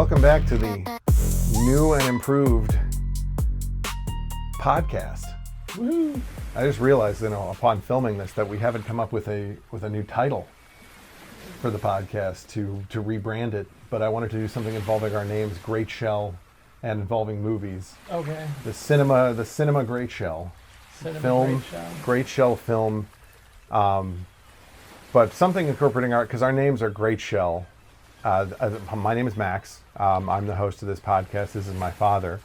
Welcome back to the new and improved podcast. Woo-hoo. I just realized, upon filming this, that we haven't come up with a new title for the podcast to rebrand it. But I wanted to do something involving our names, Greatshell, and involving movies. Okay. The cinema Greatshell. Film, Greatshell film. But something incorporating because our names are Greatshell. My name is Max. I'm the host of this podcast. This is my father.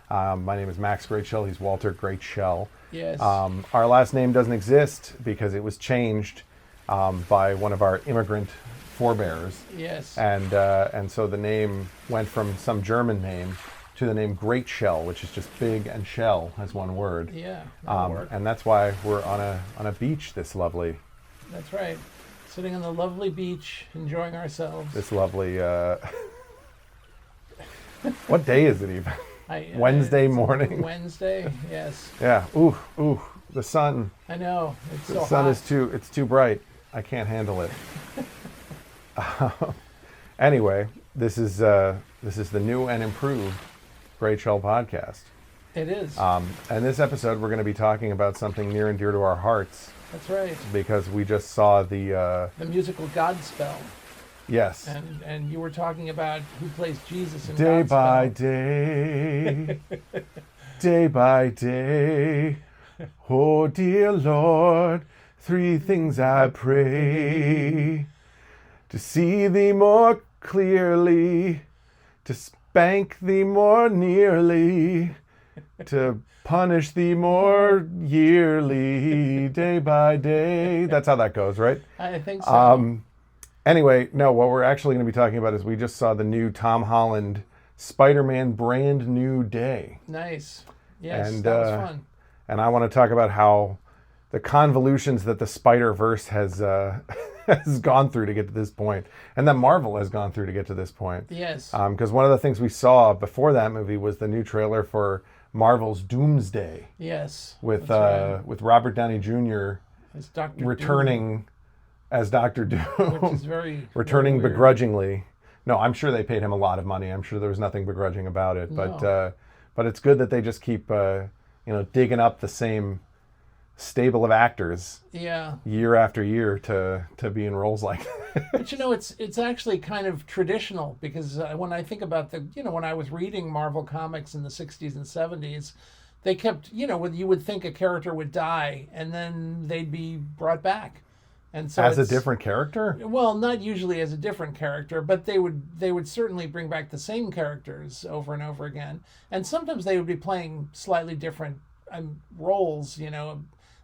My name is Max Greatshell. He's Walter Greatshell. Yes. Our last name doesn't exist because it was changed by one of our immigrant forebears. Yes. And so the name went from some German name to the name Greatshell, which is just big and shell as one word. Yeah. And that's why we're on a beach this lovely. That's right. Sitting on the lovely beach, enjoying ourselves. This lovely. What day is it even? Wednesday morning. Wednesday, yes. Yeah. Ooh. The sun. I know. It's so The sun hot. is too bright. I can't handle it. Anyway, this is the new and improved Greatshell podcast. It is. And this episode, we're going to be talking about something near and dear to our hearts. That's right. Because we just saw the musical Godspell. Yes. And you were talking about who plays Jesus in Day Godspell. by day, day by day, oh dear Lord, three things I pray: to see thee more clearly, to spank thee more nearly, to punish thee more yearly, day by day. That's how that goes, right? I think so. Anyway, no, what we're actually going to be talking about is we just saw the new Tom Holland Spiderman Brand New Day. Nice. Yes, And, that was fun. And I want to talk about how the convolutions that the Spider-Verse has has gone through to get to this point, and that Marvel has gone through to get to this point. Yes. Because one of the things we saw before that movie was the new trailer for Marvel's Doomsday. Yes. With right. with Robert Downey Jr. As Dr. returning as Dr. Doom. Which is very returning very weird. Begrudgingly. No, I'm sure they paid him a lot of money. I'm sure there was nothing begrudging about it. No. But it's good that they just keep digging up the same stable of actors. Yeah. Year after year to be in roles like that. But it's actually kind of traditional because when I think about when I was reading Marvel comics in the 60s and 70s, they kept, you would think a character would die and then they'd be brought back. And so as a different character? Well, not usually as a different character, but they would certainly bring back the same characters over and over again. And sometimes they would be playing slightly different roles,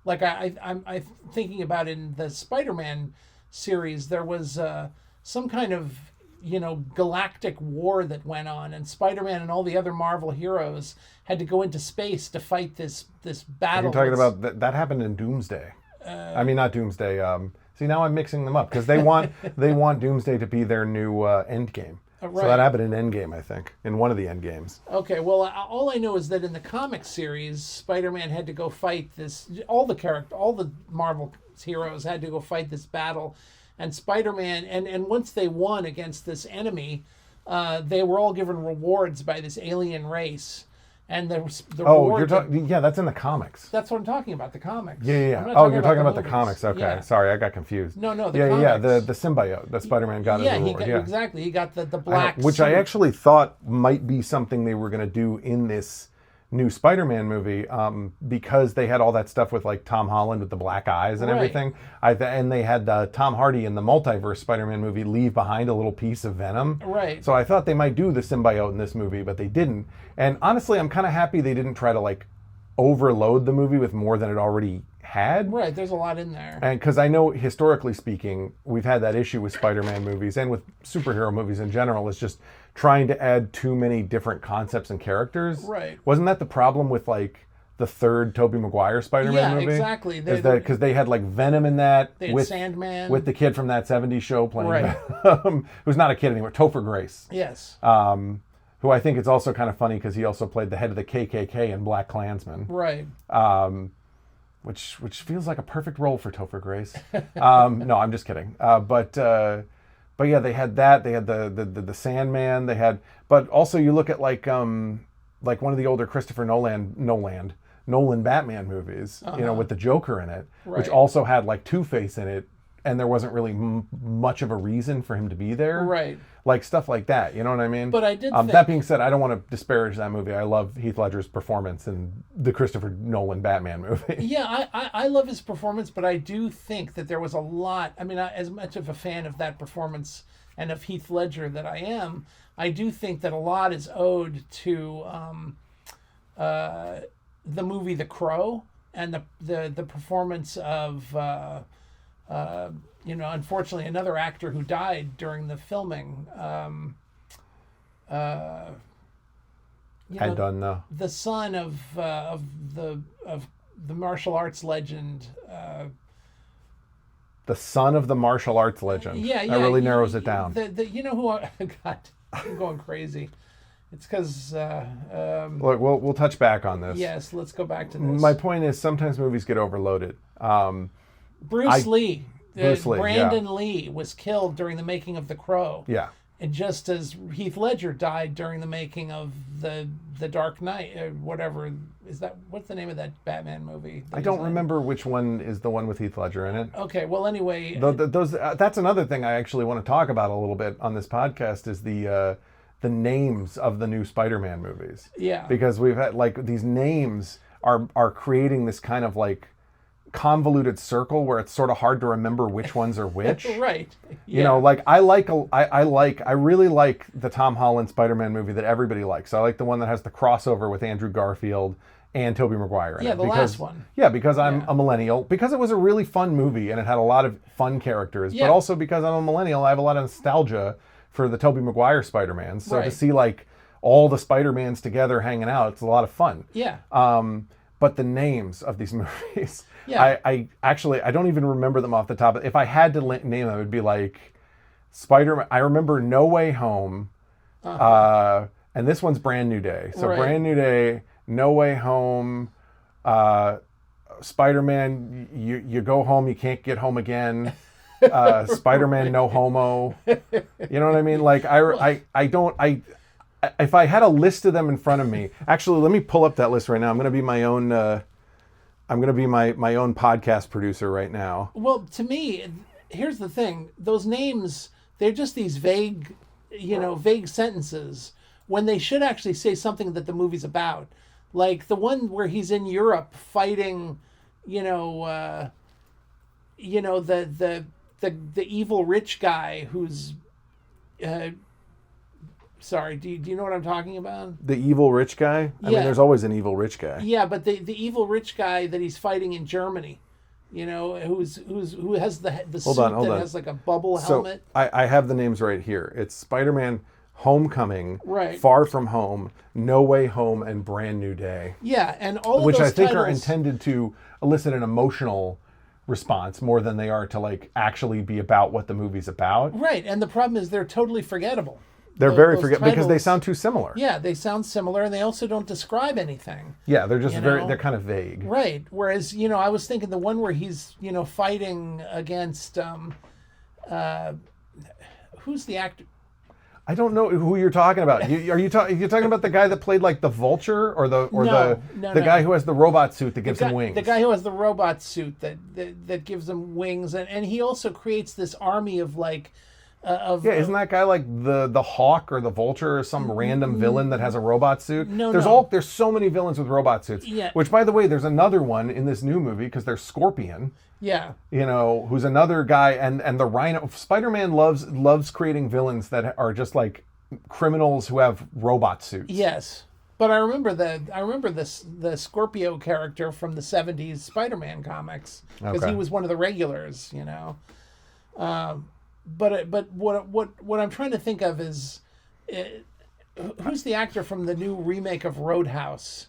Like I'm thinking about in the Spider-Man series, there was some kind of galactic war that went on, and Spider-Man and all the other Marvel heroes had to go into space to fight this battle. You're talking about that happened in Doomsday. I mean, not Doomsday. See, now I'm mixing them up because they want Doomsday to be their new Endgame. Right. So that happened in Endgame, I think, in one of the Endgames. Okay, well, all I know is that in the comic series, Spider-Man had to go fight this. All the Marvel heroes had to go fight this battle, and Spider-Man, and once they won against this enemy, they were all given rewards by this alien race. And the you're talking. Yeah, that's in the comics. That's what I'm talking about. The comics. Yeah. You're talking about the comics. Okay, yeah. Sorry, I got confused. No, comics. The symbiote that Spider-Man got as a reward. Exactly. He got the black which suit. I actually thought might be something they were going to do in this new Spider-Man movie, because they had all that stuff with like Tom Holland with the black eyes and everything. And they had Tom Hardy in the multiverse Spider-Man movie leave behind a little piece of Venom. Right. So I thought they might do the symbiote in this movie, but they didn't. And honestly, I'm kind of happy they didn't try to like overload the movie with more than it already had. Right, there's a lot in there. And because I know, historically speaking, we've had that issue with Spider-Man movies and with superhero movies in general, is just trying to add too many different concepts and characters. Right. Wasn't that the problem with like the third Tobey Maguire Spider-Man movie? Yeah, exactly. Because they had like Venom in that. They had Sandman. With the kid from that 70s show playing Right. Venom, who's not a kid anymore, Topher Grace. Yes. Who I think is also kind of funny because he also played the head of the KKK in Black Klansman. Right. Which feels like a perfect role for Topher Grace. No, I'm just kidding. But but yeah, they had that. They had the Sandman. They had, but also you look at like one of the older Christopher Nolan Batman movies, with the Joker in it, which Right. also had like Two-Face in it, and there wasn't really much of a reason for him to be there. Right. Like stuff like that, you know what I mean? But I did that being said, I don't want to disparage that movie. I love Heath Ledger's performance in the Christopher Nolan Batman movie. Yeah, I love his performance, but I do think that there was a lot. I mean, as much of a fan of that performance and of Heath Ledger that I am, I do think that a lot is owed to the movie The Crow and the performance of unfortunately another actor who died during the filming. I don't know. The son of the martial arts legend. The son of the martial arts legend. Yeah, that really narrows it down. You know who? God, I'm going crazy. It's because. Look, we'll touch back on this. Yes, let's go back to this. My point is sometimes movies get overloaded. Bruce Lee. Bruce Lee, Brandon Lee was killed during the making of The Crow. Yeah. And just as Heath Ledger died during the making of the Dark Knight, whatever is that? What's the name of that Batman movie? I don't remember which one is the one with Heath Ledger in it. Okay, well, anyway, Those that's another thing I actually want to talk about a little bit on this podcast is the names of the new Spider-Man movies. Yeah. Because we've had like these names are creating this kind of like convoluted circle where it's sort of hard to remember which ones are which. Right. Yeah. You know, like I really like the Tom Holland Spider-Man movie that everybody likes. I like the one that has the crossover with Andrew Garfield and Tobey Maguire in it. The last one. Yeah, because I'm a millennial. Because it was a really fun movie and it had a lot of fun characters. Yeah. But also because I'm a millennial, I have a lot of nostalgia for the Tobey Maguire Spider-Man. So to see like all the Spider-Mans together hanging out, it's a lot of fun. Yeah. But the names of these movies, Yeah. I actually don't even remember them off the top. If I had to name them, it would be like Spider-Man. I remember No Way Home, and this one's Brand New Day. So Right. Brand New Day, No Way Home, Spider-Man. You go home, you can't get home again. Spider-Man No Homo. You know what I mean? Like if I had a list of them in front of me, actually, let me pull up that list right now. I'm going to be my own. I'm going to be my own podcast producer right now. Well, to me, here's the thing: those names, they're just these vague sentences when they should actually say something that the movie's about. Like the one where he's in Europe fighting, the evil rich guy who's. Sorry, do you know what I'm talking about? The evil rich guy? I mean, there's always an evil rich guy. Yeah, but the evil rich guy that he's fighting in Germany, who has the suit that has like a bubble helmet. So I have the names right here. It's Spider-Man Homecoming, Right. Far From Home, No Way Home, and Brand New Day. Yeah, and all of which those I think titles, are intended to elicit an emotional response more than they are to like actually be about what the movie's about. Right, and the problem is they're totally forgettable. They're very forgettable because they titles- sound too similar. Yeah, they sound similar, and they also don't describe anything. Yeah, they're just know? they're kind of vague. Right. Whereas, I was thinking the one where he's, fighting against, who's the actor? I don't know who you're talking about. You're talking about the guy that played like the Vulture or the guy who has the robot suit that gives him wings. The guy who has the robot suit that gives him wings, and he also creates this army of like. Isn't that guy like the Hawk or the Vulture or some random villain that has a robot suit? No, there's so many villains with robot suits. Yeah. Which, by the way, there's another one in this new movie because there's Scorpion. Yeah. Who's another guy, and the Rhino. Spider-Man loves creating villains that are just like criminals who have robot suits. Yes. But I remember the Scorpio character from the 70s Spider-Man comics because he was one of the regulars, But what I'm trying to think of is who's the actor from the new remake of Roadhouse?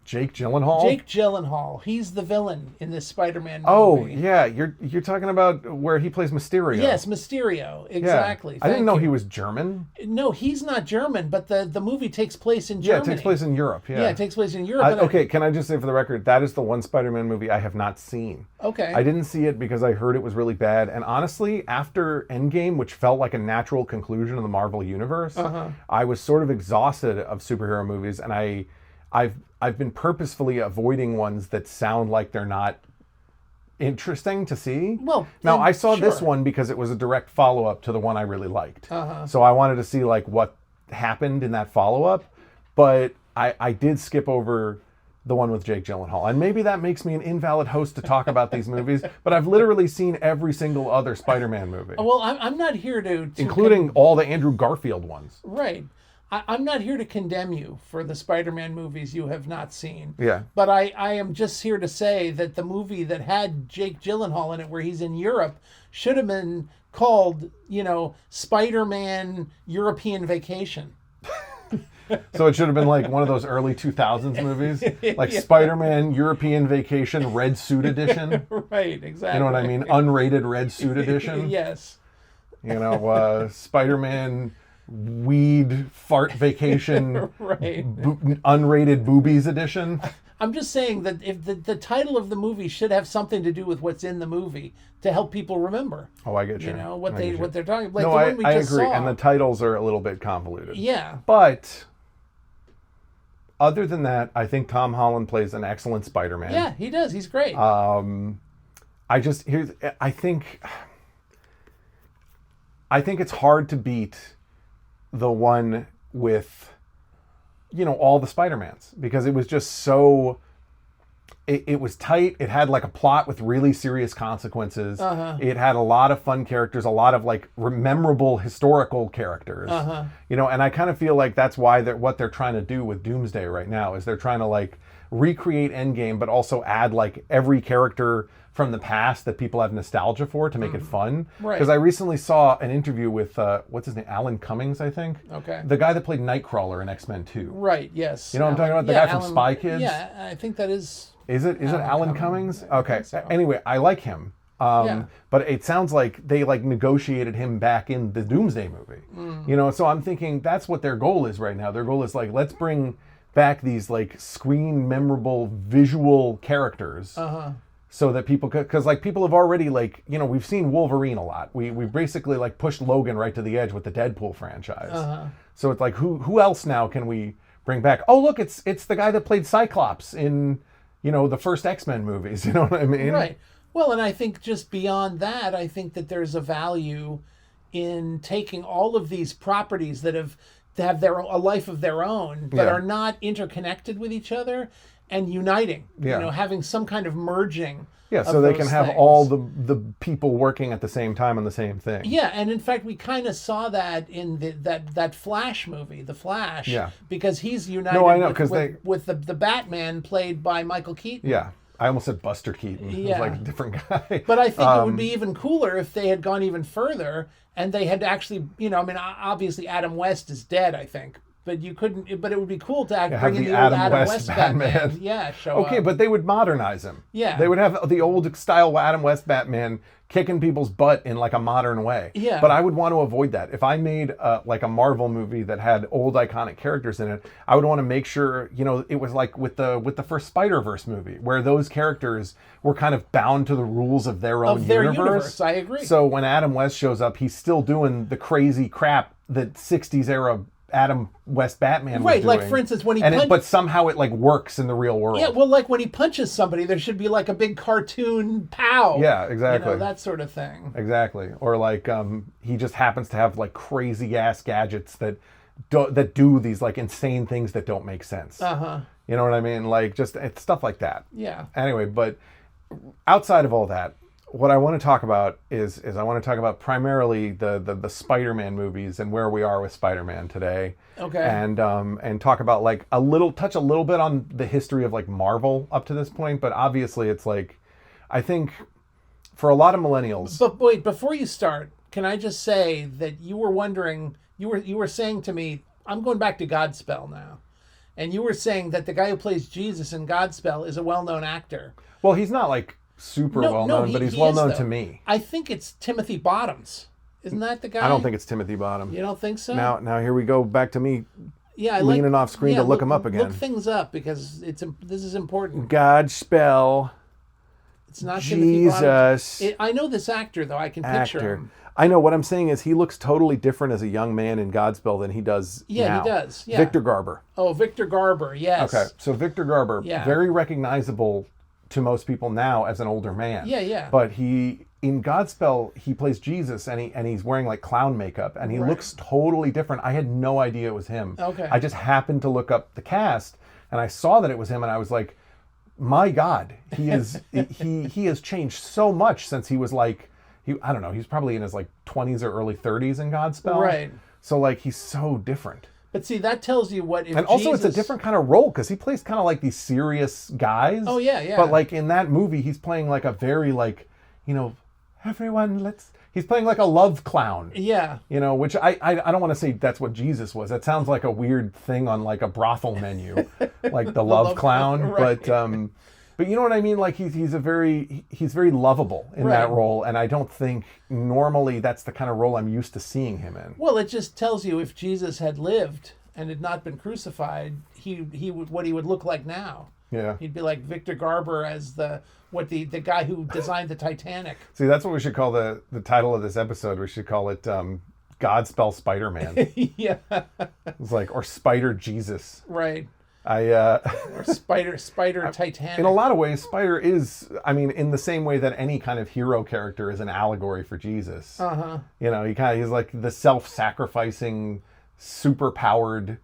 Jake Gyllenhaal? Jake Gyllenhaal. He's the villain in this Spider-Man movie. Oh, yeah. You're talking about where he plays Mysterio. Yes, Mysterio. Exactly. Yeah. I didn't know he was German. No, he's not German, but the movie takes place in Yeah, Germany. it takes place in Europe. Yeah, Yeah, it takes place in Europe. Okay, can I just say for the record, that is the one Spider-Man movie I have not seen. Okay. I didn't see it because I heard it was really bad. And honestly, after Endgame, which felt like a natural conclusion of the Marvel Universe, I was sort of exhausted of superhero movies, and I've been purposefully avoiding ones that sound like they're not interesting to see. Well, now I saw sure. this one because it was a direct follow-up to the one I really liked. So I wanted to see like what happened in that follow-up, but I did skip over the one with Jake Gyllenhaal. And maybe that makes me an invalid host to talk about these movies, but I've literally seen every single other Spider-Man movie. Well, I'm not here to including all the Andrew Garfield ones. Right. I'm not here to condemn you for the Spider-Man movies you have not seen. Yeah. But I am just here to say that the movie that had Jake Gyllenhaal in it, where he's in Europe, should have been called, Spider-Man European Vacation. So it should have been like one of those early 2000s movies, like Spider-Man European Vacation Red Suit Edition. Right, exactly. You know what I mean? Unrated Red Suit Edition. Yes. Spider-Man Weed Fart Vacation Right. Unrated Boobies Edition. I'm just saying that if the title of the movie should have something to do with what's in the movie to help people remember. Oh, I get you. What they're talking about. Like no, the one we I just agree. saw. And the titles are a little bit convoluted. Yeah. But other than that, I think Tom Holland plays an excellent Spider-Man. Yeah, he does. He's great. I think it's hard to beat the one with all the Spider-Mans, because it was just so it was tight. It had like a plot with really serious consequences. It had a lot of fun characters, a lot of like memorable historical characters. And I kind of feel like that's why what they're trying to do with Doomsday right now is they're trying to like recreate Endgame, but also add like every character from the past that people have nostalgia for to make it fun. Right. Because I recently saw an interview with what's his name, Alan Cummings, I think. Okay. The guy that played Nightcrawler in X-Men 2. Right. Yes. You know what I'm talking about? The guy from Spy Kids. Yeah, I think that is. Is it Alan Cummings? Okay. So. Anyway, I like him. But it sounds like they like negotiated him back in the Doomsday movie. So I'm thinking that's what their goal is right now. Their goal is like, let's bring back these like screen memorable visual characters. So that people could, because like people have already like, we've seen Wolverine a lot. We basically like pushed Logan right to the edge with the Deadpool franchise. So it's like, who else now can we bring back? Oh, look, it's the guy that played Cyclops in, the first X-Men movies. You know what I mean? Right. Well, and I think just beyond that, I think that there's a value in taking all of these properties that have a life of their own, but are not interconnected with each other, and uniting. Having some kind of merging. Yeah, so they can have all the people working at the same time on the same thing. Yeah, and in fact, we kind of saw that in that Flash movie, The Flash. Yeah. Because he's united with the Batman played by Michael Keaton. Yeah. I almost said Buster Keaton. Yeah. It was like a different guy. But I think it would be even cooler if they had gone even further and they had actually, obviously Adam West is dead, I think. But you couldn't. But it would be cool to bring in the old Adam West Batman. Yeah, show up. Okay, but they would modernize him. Yeah, they would have the old style Adam West Batman kicking people's butt in like a modern way. Yeah. But I would want to avoid that. If I made like a Marvel movie that had old iconic characters in it, I would want to make sure it was like with the first Spider-Verse movie, where those characters were kind of bound to the rules of their own universe. I agree. So when Adam West shows up, he's still doing the crazy crap that 60s era Adam West Batman was doing. Right, like for instance, when he but somehow it like works in the real world. Yeah, well, like when he punches somebody, there should be like a big cartoon pow. Yeah, exactly. That sort of thing. Exactly. Or like he just happens to have like crazy ass gadgets that do these like insane things that don't make sense. You know what I mean? Like just it's stuff like that. Yeah. Anyway, but outside of all that, what I want to talk about is I want to talk about primarily the Spider-Man movies and where we are with Spider-Man today. Okay. And talk about like touch a little bit on the history of like Marvel up to this point, but obviously it's like I think for a lot of millennials. But wait, before you start, can I just say that you were wondering, you were saying to me, I'm going back to Godspell now. And you were saying that the guy who plays Jesus in Godspell is a well-known actor. Well, he's not like super well known, but he's well known to me. I think it's Timothy Bottoms. Isn't that the guy? I don't think it's Timothy Bottom. You don't think so? Now here we go back to me. Yeah, leaning off screen to look him up again. Look things up because this is important. Godspell. It's not Timothy Bottoms. Jesus. I know this actor though. I can picture him. I know what I'm saying is he looks totally different as a young man in Godspell than he does now. Yeah, he does. Yeah. Victor Garber. Oh, Victor Garber. Yes. Okay, so Victor Garber, very recognizable to most people now as an older man. Yeah, yeah. But in Godspell, he plays Jesus, and he's wearing like clown makeup, and he looks totally different. I had no idea it was him. Okay. I just happened to look up the cast, and I saw that it was him, and I was like, my God, he is he has changed so much since he was like, I don't know, he's probably in his like 20s or early 30s in Godspell. Right. So like he's so different. But see, that tells you what if and also it's a different kind of role because he plays kind of like these serious guys. Oh yeah, yeah. But like in that movie, he's playing like a very like, everyone he's playing like a love clown. Yeah. Which I don't want to say that's what Jesus was. That sounds like a weird thing on like a brothel menu, like the love clown. Right. But you know what I mean? Like he's very lovable in that role, and I don't think normally that's the kind of role I'm used to seeing him in. Well, it just tells you if Jesus had lived and had not been crucified, he would what he would look like now. Yeah. He'd be like Victor Garber as the guy who designed the Titanic. See, that's what we should call the title of this episode. We should call it Godspell Spider-Man. Yeah. It's like, or Spider Jesus. Right. Or Spider Titanic. In a lot of ways, Spider is, in the same way that any kind of hero character is an allegory for Jesus. Uh-huh. He's like the self-sacrificing, super-powered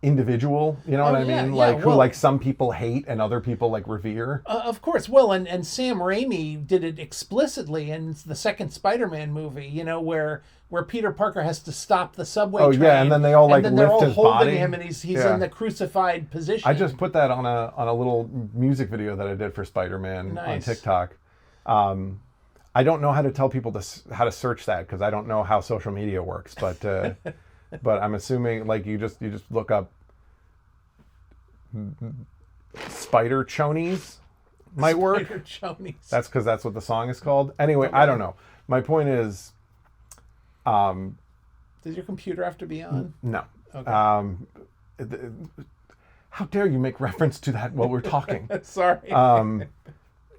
individual, you know what I mean? Who like some people hate and other people like revere. Of course. Well, and Sam Raimi did it explicitly in the second Spider-Man movie, where Peter Parker has to stop the subway train. Oh yeah, and then they all like lift his body. They're all holding him and he's in the crucified position. I just put that on a little music video that I did for Spider-Man on TikTok. I don't know how to tell people how to search that because I don't know how social media works, but but I'm assuming like you just look up Spider Chonies might work. Spider Chonies. That's because that's what the song is called. Anyway, I don't know. My point is, does your computer have to be on? No. Okay. How dare you make reference to that while we're talking? Sorry.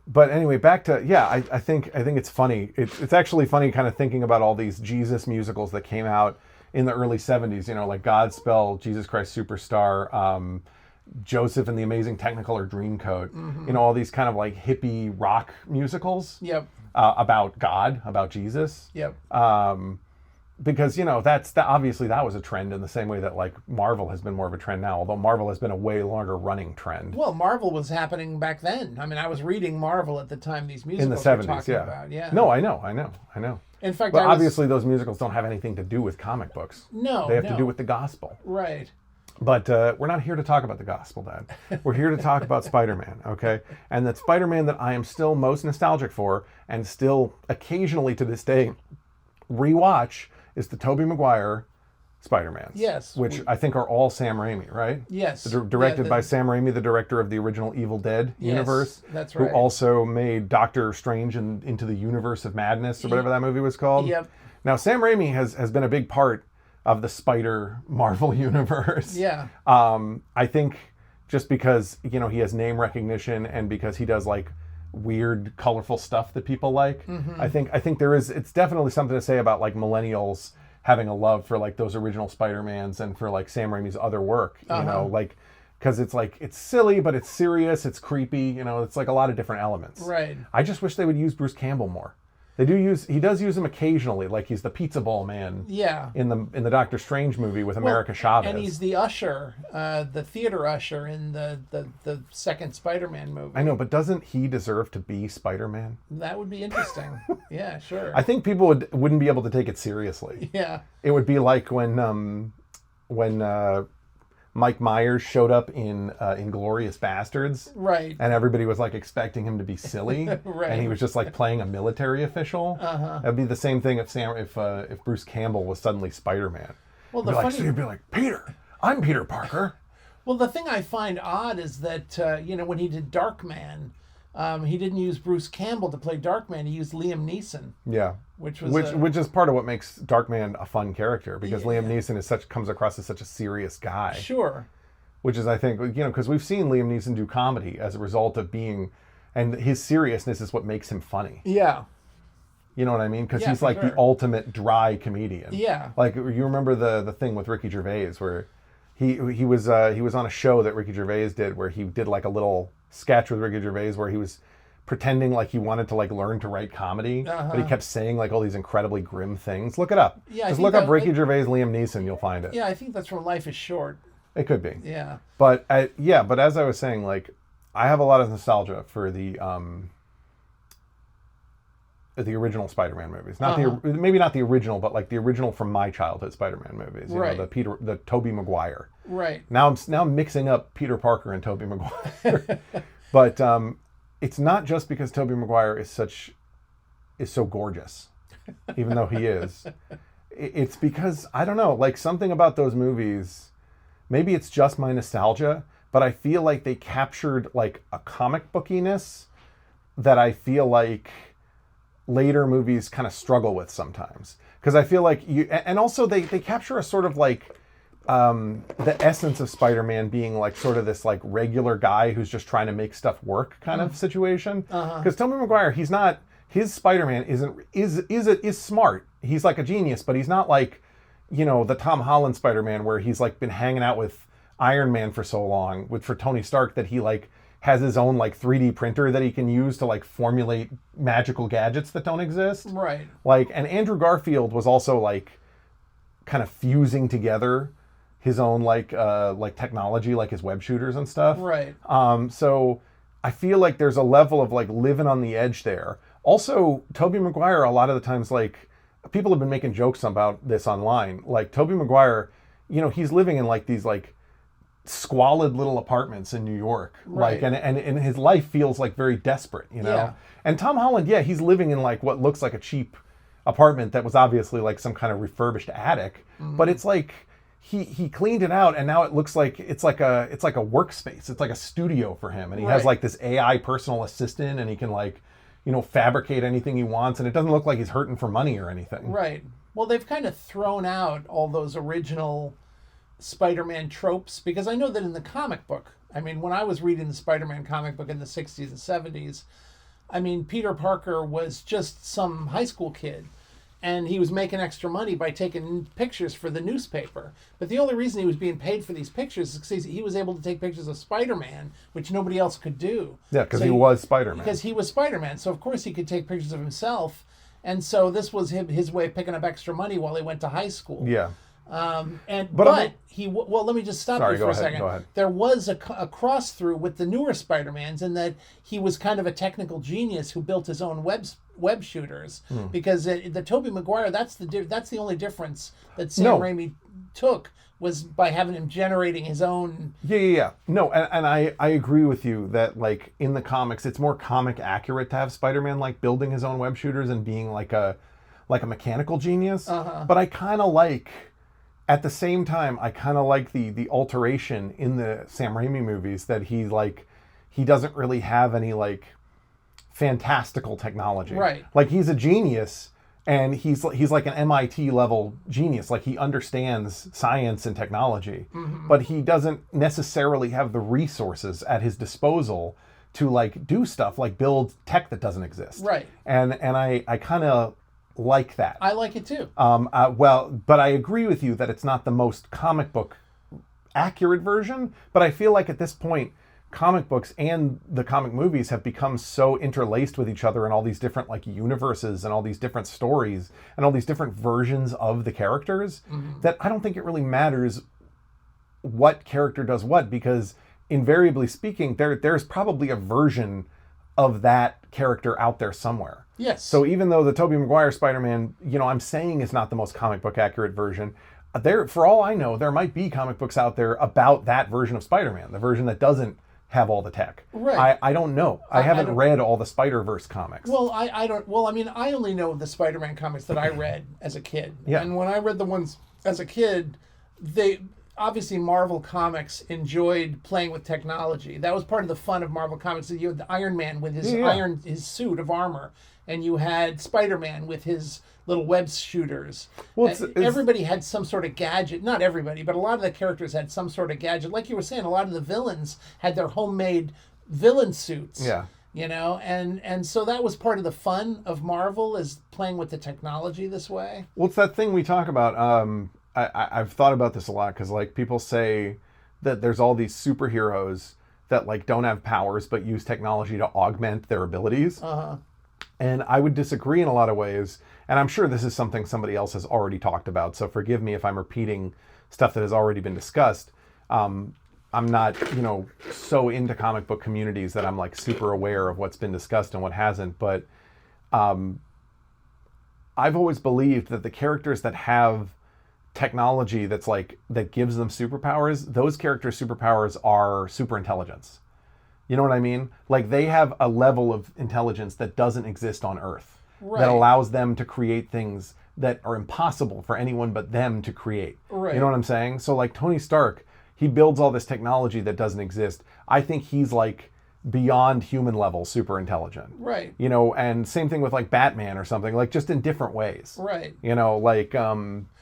But anyway, back to I think it's funny. It's actually funny kind of thinking about all these Jesus musicals that came out in the early 70s, like Godspell, Jesus Christ Superstar, Joseph and the Amazing Technicolor Dreamcoat, all these kind of like hippie rock musicals. Yep. About God, about Jesus. Yep. Because obviously that was a trend in the same way that like Marvel has been more of a trend now, although Marvel has been a way longer running trend. Well, Marvel was happening back then. I was reading Marvel at the time these musicals in the 70s, were talking about. Yeah. No, I know. In fact, but obviously those musicals don't have anything to do with comic books. No, they have to do with the gospel. Right. But we're not here to talk about the gospel, Dad. We're here to talk about Spider-Man, okay? And that Spider-Man that I am still most nostalgic for and still occasionally to this day rewatch is the Tobey Maguire Spider-Mans. Yes. Which I think are all Sam Raimi, right? Yes. Directed by Sam Raimi, the director of the original Evil Dead universe. That's right. Who also made Doctor Strange into the Universe of Madness or whatever that movie was called. Yep. Now, Sam Raimi has been a big part of the Spider Marvel universe. Yeah. I think just because, he has name recognition and because he does like weird, colorful stuff that people like. Mm-hmm. I think it's definitely something to say about like millennials having a love for like those original Spider-Mans and for like Sam Raimi's other work, like, because it's like, it's silly, but it's serious, it's creepy, it's like a lot of different elements. Right. I just wish they would use Bruce Campbell more. He does use him occasionally, like he's the pizza ball man. Yeah. In the Doctor Strange movie with America Chavez. And he's the usher, the theater usher in the second Spider-Man movie. I know, but doesn't he deserve to be Spider-Man? That would be interesting. Yeah, sure. I think people wouldn't be able to take it seriously. Yeah. It would be like when Mike Myers showed up in Inglourious Bastards. Right. And everybody was like expecting him to be silly. Right. And he was just like playing a military official. Uh-huh. That'd be the same thing if Bruce Campbell was suddenly Spider-Man. Well, so you'd be like, Peter, I'm Peter Parker. Well, the thing I find odd is that when he did Darkman, he didn't use Bruce Campbell to play Darkman. He used Liam Neeson. Yeah. Which was which is part of what makes Darkman a fun character, because Liam Neeson comes across as such a serious guy. Sure. Which is, I think, because we've seen Liam Neeson do comedy as a result of being, and his seriousness is what makes him funny. Yeah. You know what I mean? Because he's like the ultimate dry comedian. Yeah. Like, you remember the thing with Ricky Gervais where he was on a show that Ricky Gervais did, where he did like a little sketch with Ricky Gervais where he was pretending like he wanted to like learn to write comedy, but he kept saying like all these incredibly grim things. Look it up. Yeah, just look up Ricky Gervais, Liam Neeson, you'll find it. Yeah, I think that's from Life is Short. It could be. Yeah. But but as I was saying, like, I have a lot of nostalgia for the original Spider-Man movies. Not maybe not the original, but like the original from my childhood Spider-Man movies. You know, the Tobey Maguire. Right. Now I'm mixing up Peter Parker and Tobey Maguire. But it's not just because Tobey Maguire is so gorgeous, even though he is. It's because, I don't know, like something about those movies, maybe it's just my nostalgia, but I feel like they captured like a comic bookiness that I feel like later movies kind of struggle with sometimes. Because I feel like and also they capture a sort of like the essence of Spider-Man being like sort of this like regular guy who's just trying to make stuff work kind of situation. Because Tobey Maguire, his Spider-Man is smart. He's like a genius, but he's not like, the Tom Holland Spider-Man where he's like been hanging out with Iron Man for so long, for Tony Stark, that he like has his own like 3D printer that he can use to like formulate magical gadgets that don't exist. Right. Like, and Andrew Garfield was also like kind of fusing together his own like technology, like his web shooters and stuff. Right. So I feel like there's a level of like living on the edge there. Also, Tobey Maguire, a lot of the times, like, people have been making jokes about this online. Like, Tobey Maguire, he's living in like these like squalid little apartments in New York. Right. Like, and his life feels like very desperate, Yeah. And Tom Holland, he's living in like what looks like a cheap apartment that was obviously like some kind of refurbished attic, but it's like he cleaned it out, and now it looks like it's like a workspace. It's like a studio for him, and he has like this AI personal assistant, and he can like fabricate anything he wants, and it doesn't look like he's hurting for money or anything. Right. Well, they've kind of thrown out all those original Spider-Man tropes, because I know that in the comic book, I mean, when I was reading the Spider-Man comic book in the 60s and 70s, I mean, Peter Parker was just some high school kid, and he was making extra money by taking pictures for the newspaper. But the only reason he was being paid for these pictures is because he was able to take pictures of Spider-Man, which nobody else could do. Yeah, because he was Spider-Man. Because he was Spider-Man, so of course he could take pictures of himself. And so this was his way of picking up extra money while he went to high school. Yeah. But let me just stop you for a second. Go ahead. There was a cross through with the newer Spider-Mans in that he was kind of a technical genius who built his own web shooters. Because the Tobey Maguire, that's the only difference that Sam Raimi took, was by having him generating his own. Yeah. No, and I agree with you that like in the comics, it's more comic accurate to have Spider-Man like building his own web shooters and being like a mechanical genius. But I kind of like. At the same time, I kind of like the alteration in the Sam Raimi movies that he doesn't really have any like fantastical technology. Right. Like he's a genius, and he's like an MIT level genius. Like he understands science and technology, but he doesn't necessarily have the resources at his disposal to like do stuff like build tech that doesn't exist. Right. And I kind of like that. I like it too. But I agree with you that it's not the most comic book accurate version, but I feel like at this point, comic books and the comic movies have become so interlaced with each other in all these different like universes and all these different stories and all these different versions of the characters that I don't think it really matters what character does what, because invariably speaking, there's probably a version of that character out there somewhere. Yes. So even though the Tobey Maguire Spider-Man, I'm saying is not the most comic book accurate version, for all I know, there might be comic books out there about that version of Spider-Man, the version that doesn't have all the tech. Right. I don't know. I haven't read all the Spider-Verse comics. Well, I don't. Well, I mean, I only know the Spider-Man comics that I read as a kid. Yeah. And when I read the ones as a kid, obviously Marvel Comics enjoyed playing with technology. That was part of the fun of Marvel Comics. You had the Iron Man with his his suit of armor, and you had Spider-Man with his little web shooters. Well, everybody had some sort of gadget. Not everybody, but a lot of the characters had some sort of gadget. Like you were saying, a lot of the villains had their homemade villain suits. Yeah. You know, and so that was part of the fun of Marvel, is playing with the technology this way. Well, it's that thing we talk about. I've thought about this a lot because, like, people say that there's all these superheroes that, like, don't have powers but use technology to augment their abilities. And I would disagree in a lot of ways. And I'm sure this is something somebody else has already talked about, so forgive me if I'm repeating stuff that has already been discussed. I'm not, so into comic book communities that I'm like super aware of what's been discussed and what hasn't. But I've always believed that the characters that have technology that gives them superpowers, those characters' superpowers are super intelligence. You know what I mean? Like, they have a level of intelligence that doesn't exist on Earth, that allows them to create things that are impossible for anyone but them to create. Right. You know what I'm saying? So, like, Tony Stark, he builds all this technology that doesn't exist. I think he's like beyond human level super intelligent. Right. And same thing with like Batman or something, like just in different ways. Right.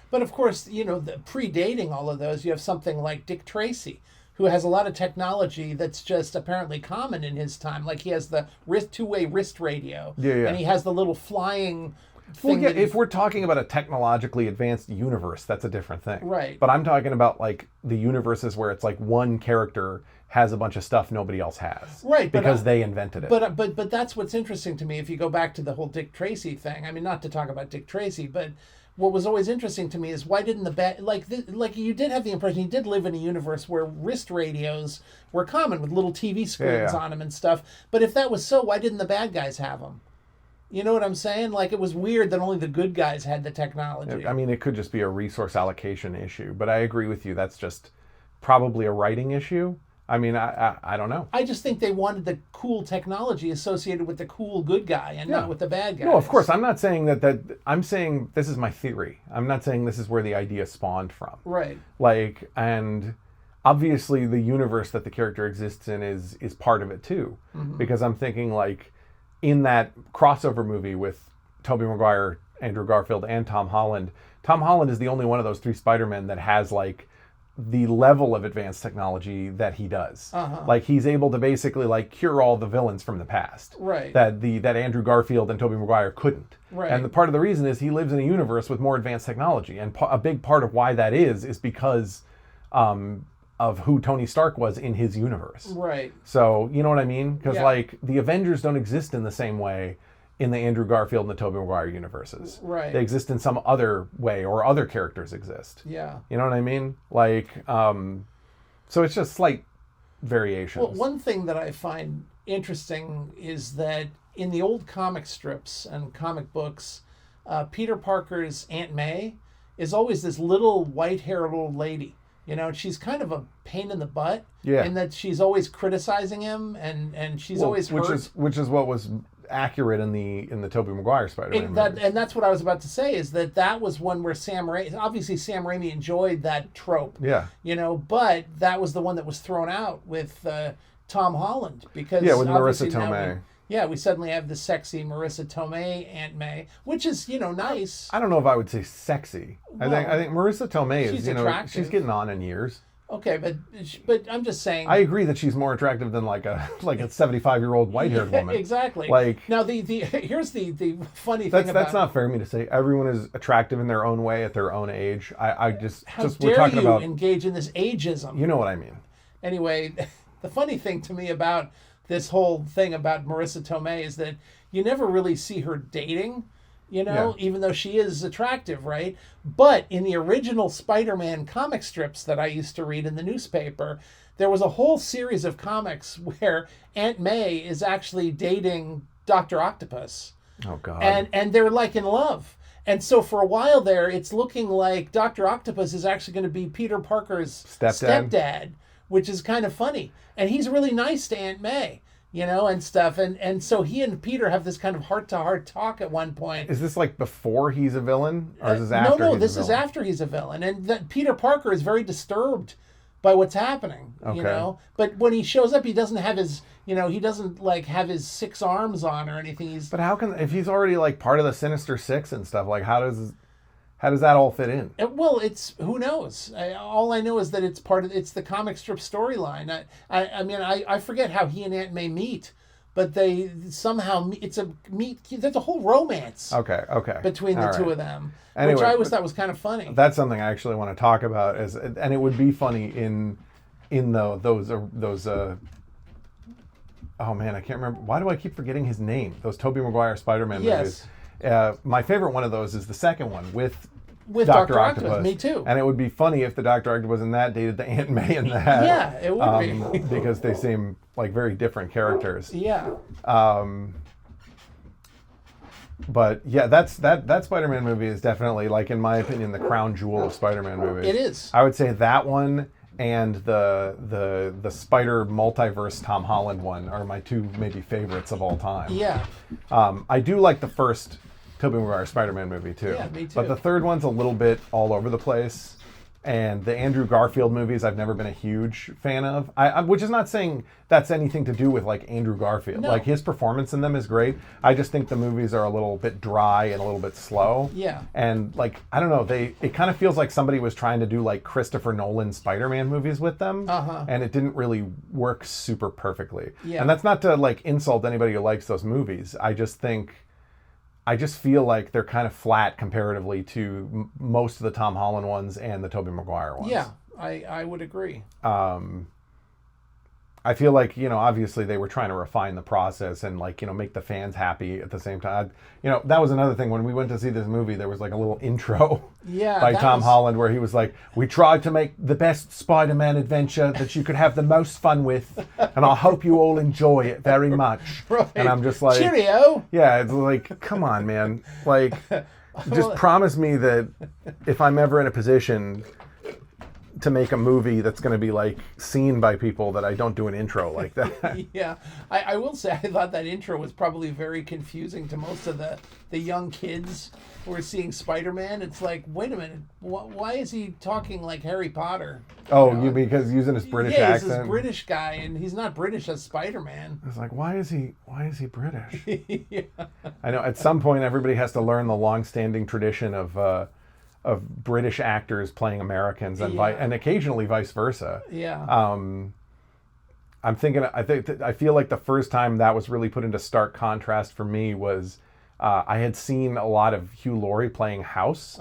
But of course, predating all of those, you have something like Dick Tracy, who has a lot of technology that's just apparently common in his time. Like, he has the two-way wrist radio. Yeah. And he has the little flying thing. Well, yeah, if we're talking about a technologically advanced universe, that's a different thing. Right. But I'm talking about like the universes where it's like one character has a bunch of stuff nobody else has. Right. Because they invented it. But that's what's interesting to me. If you go back to the whole Dick Tracy thing, I mean, not to talk about Dick Tracy, but what was always interesting to me is why didn't like you did have the impression he did live in a universe where wrist radios were common with little TV screens on them and stuff. But if that was so, why didn't the bad guys have them? You know what I'm saying? Like, it was weird that only the good guys had the technology. I mean, it could just be a resource allocation issue, but I agree with you. That's just probably a writing issue. I mean, I don't know. I just think they wanted the cool technology associated with the cool good guy and not with the bad guy. No, of course. I'm not saying that. I'm saying this is my theory. I'm not saying this is where the idea spawned from. Right. Like, and obviously the universe that the character exists in is part of it too. Mm-hmm. Because I'm thinking, like, in that crossover movie with Tobey Maguire, Andrew Garfield, and Tom Holland is the only one of those three Spider-Men that has, like, the level of advanced technology that he does. Like, he's able to basically, like, cure all the villains from the past. Right. That Andrew Garfield and Tobey Maguire couldn't. Right. And the part of the reason is he lives in a universe with more advanced technology. And a big part of why that is because of who Tony Stark was in his universe. Right. So, you know what I mean? Because, like, the Avengers don't exist in the same way in the Andrew Garfield and the Tobey Maguire universes. Right. They exist in some other way, or other characters exist. Yeah. You know what I mean? Like, so it's just slight variations. Well, one thing that I find interesting is that in the old comic strips and comic books, Peter Parker's Aunt May is always this little white-haired old lady. She's kind of a pain in the butt. Yeah. In that she's always criticizing him, and she's always hurt. Which is what was accurate in the Tobey Maguire Spider-Man movies. And that's what I was about to say, is that was one where Sam Raimi enjoyed that trope. Yeah. But that was the one that was thrown out with Tom Holland, because with Marissa Tomei. We suddenly have the sexy Marissa Tomei Aunt May, which is, nice. I don't know if I would say sexy. Well, I think Marissa Tomei is, attractive. she's getting on in years. Okay, but I'm just saying. I agree that she's more attractive than like a 75-year-old white-haired woman. Exactly. Like, now here's the funny thing about. That's not fair of me to say. Everyone is attractive in their own way at their own age. How we're talking about, engage in this ageism? You know what I mean. Anyway, the funny thing to me about this whole thing about Marissa Tomei is that you never really see her dating. Even though she is attractive, right? But in the original Spider-Man comic strips that I used to read in the newspaper, there was a whole series of comics where Aunt May is actually dating Dr. Octopus. Oh, God. And they're, like, in love. And so for a while there, it's looking like Dr. Octopus is actually going to be Peter Parker's stepdad, which is kind of funny. And he's really nice to Aunt May. and stuff. And so he and Peter have this kind of heart-to-heart talk at one point. Is this like before he's a villain, or is this after? No, this is after he's a villain, and that Peter Parker is very disturbed by what's happening. Okay. But when he shows up, he doesn't have his, he doesn't like have his 6 arms on or anything. But how can, if he's already like part of the Sinister Six and stuff, like how does that all fit in? Well, it's, who knows? All I know is that it's the comic strip storyline. I forget how he and Aunt May meet, but they somehow there's a whole romance. Okay. Between the two of them, anyway, which I always thought was kind of funny. That's something I actually want to talk about, and it would be funny in those. Oh man, I can't remember. Why do I keep forgetting his name? Those Tobey Maguire Spider-Man movies. My favorite one of those is the second one with Dr. Octopus. Me too. And it would be funny if the Dr. Octopus in that dated the Aunt May in that. Yeah, it would be. Because they seem like very different characters. Yeah. But yeah, that Spider-Man movie is definitely, like, in my opinion, the crown jewel of Spider-Man movies. It is. I would say that one and the Spider Multiverse Tom Holland one are my two maybe favorites of all time. Yeah. I do like the first Tobey Maguire Spider-Man movie too. Yeah, me too. But the third one's a little bit all over the place. And the Andrew Garfield movies I've never been a huge fan of. Which is not saying that's anything to do with like Andrew Garfield. No. Like his performance in them is great. I just think the movies are a little bit dry and a little bit slow. Yeah. And like, I don't know, it kind of feels like somebody was trying to do like Christopher Nolan Spider-Man movies with them. And it didn't really work super perfectly. Yeah. And that's not to like insult anybody who likes those movies. I just feel like they're kind of flat comparatively to most of the Tom Holland ones and the Tobey Maguire ones. Yeah, I would agree. I feel like, obviously they were trying to refine the process and like, make the fans happy at the same time. That was another thing. When we went to see this movie, there was like a little intro by Tom Holland where he was like, we tried to make the best Spider-Man adventure that you could have the most fun with. And I hope you all enjoy it very much. Right. And I'm just like, cheerio. Yeah, it's like, come on, man. Like, just promise me that if I'm ever in a position to make a movie that's going to be like seen by people, that I don't do an intro like that. Yeah, I will say I thought that intro was probably very confusing to most of the young kids who are seeing Spider-Man. It's like, wait a minute, why is he talking like Harry Potter? Oh, you because using his British accent? Yeah, he's this British guy, and he's not British as Spider-Man. It's like, why is he British? Yeah. I know at some point everybody has to learn the long-standing tradition of British actors playing Americans and occasionally vice versa. Yeah. I'm thinking. I feel like the first time that was really put into stark contrast for me was I had seen a lot of Hugh Laurie playing House,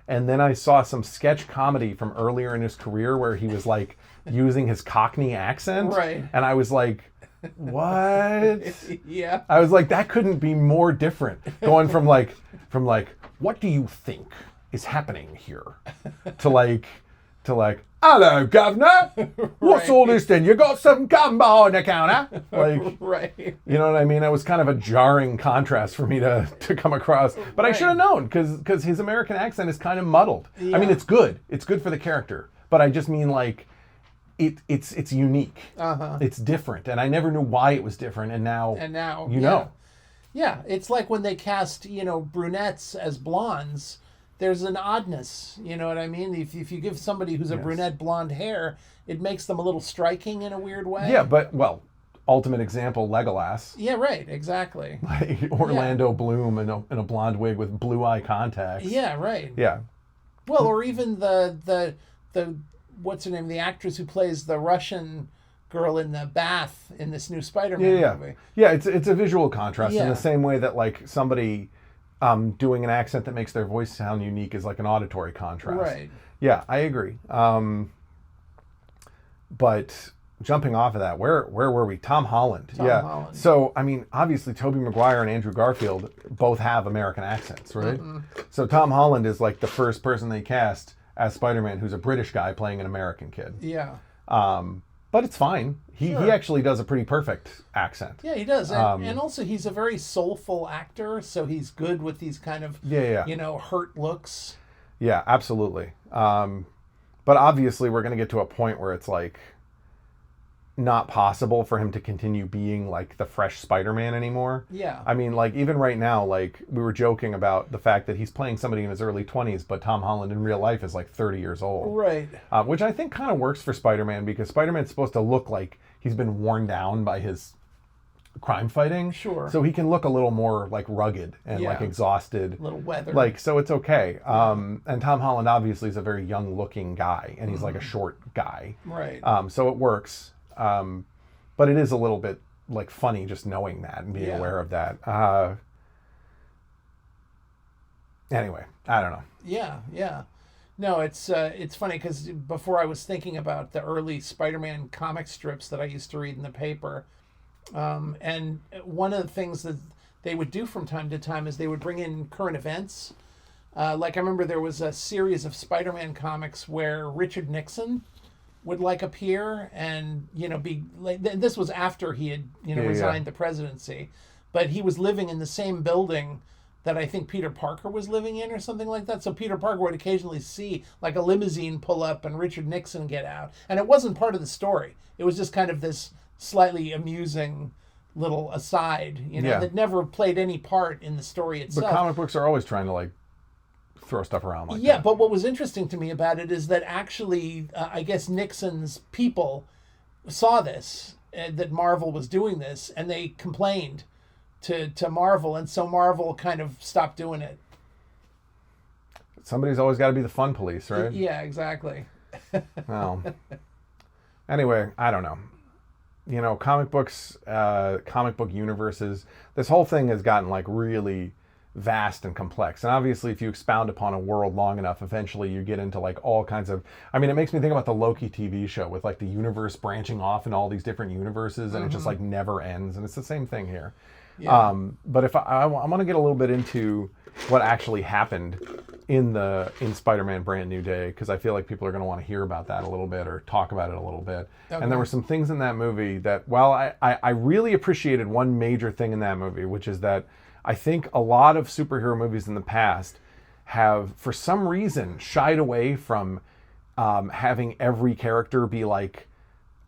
and then I saw some sketch comedy from earlier in his career where he was like using his Cockney accent, right? And I was like, what? Yeah. I was like, that couldn't be more different. Going from like, what do you think is happening here, to like, hello, governor. What's all this then? You got some gum behind the counter? Like, right. You know what I mean? It was kind of a jarring contrast for me to come across. But I should have known because his American accent is kind of muddled. Yeah. I mean, it's good. It's good for the character. But I just mean like, it's unique. It's different, and I never knew why it was different. And now you know. Yeah, it's like when they cast brunettes as blondes. There's an oddness, you know what I mean? If you give somebody who's a brunette blonde hair, it makes them a little striking in a weird way. Yeah, but, ultimate example, Legolas. Yeah, right, exactly. Like Orlando Bloom in a blonde wig with blue eye contacts. Yeah, right. Yeah. Well, or even the what's her name? The actress who plays the Russian girl in the bath in this new Spider-Man movie. Yeah, it's a visual contrast in the same way that like somebody doing an accent that makes their voice sound unique is like an auditory contrast. Right. Yeah, I agree. But jumping off of that, where were we? Tom Holland. Tom Holland. So, I mean, obviously Tobey Maguire and Andrew Garfield both have American accents, right? Mm-hmm. So Tom Holland is like the first person they cast as Spider-Man who's a British guy playing an American kid. Yeah. But it's fine. He actually does a pretty perfect accent. Yeah, he does. And also he's a very soulful actor, so he's good with these kind of, hurt looks. Yeah, absolutely. But obviously we're going to get to a point where it's like, not possible for him to continue being like the fresh Spider-Man anymore. Yeah. I mean, like even right now, like we were joking about the fact that he's playing somebody in his early 20s, but Tom Holland in real life is like 30 years old. Right. Which I think kind of works for Spider-Man because Spider-Man's supposed to look like he's been worn down by his crime fighting. Sure. So he can look a little more like rugged and like exhausted. A little weathered. Like, so it's okay. And Tom Holland obviously is a very young looking guy and he's like a short guy. Right. So it works. But it is a little bit like funny just knowing that and being aware of that. Anyway, I don't know. Yeah, yeah. No, it's funny because before I was thinking about the early Spider-Man comic strips that I used to read in the paper, and one of the things that they would do from time to time is they would bring in current events. Like I remember there was a series of Spider-Man comics where Richard Nixon would like appear and be like, this was after he had resigned the presidency, but he was living in the same building that I think Peter Parker was living in or something like that. So Peter Parker would occasionally see like a limousine pull up and Richard Nixon get out, and it wasn't part of the story. It was just kind of this slightly amusing little aside, that never played any part in the story itself. But comic books are always trying to like throw stuff around like that. Yeah, but what was interesting to me about it is that actually, I guess Nixon's people saw this, that Marvel was doing this, and they complained to Marvel, and so Marvel kind of stopped doing it. Somebody's always got to be the fun police, right? Yeah, exactly. Well, anyway, I don't know. Comic books, comic book universes, this whole thing has gotten like really vast and complex. And obviously if you expound upon a world long enough, eventually you get into like all kinds of, I mean, it makes me think about the Loki TV show with like the universe branching off in all these different universes and it just like never ends. And it's the same thing here. Yeah. But if I want to get a little bit into what actually happened in Spider-Man Brand New Day, because I feel like people are going to want to hear about that a little bit or talk about it a little bit. Okay. And there were some things in that movie that, well, I really appreciated one major thing in that movie, which is that I think a lot of superhero movies in the past have, for some reason, shied away from having every character be like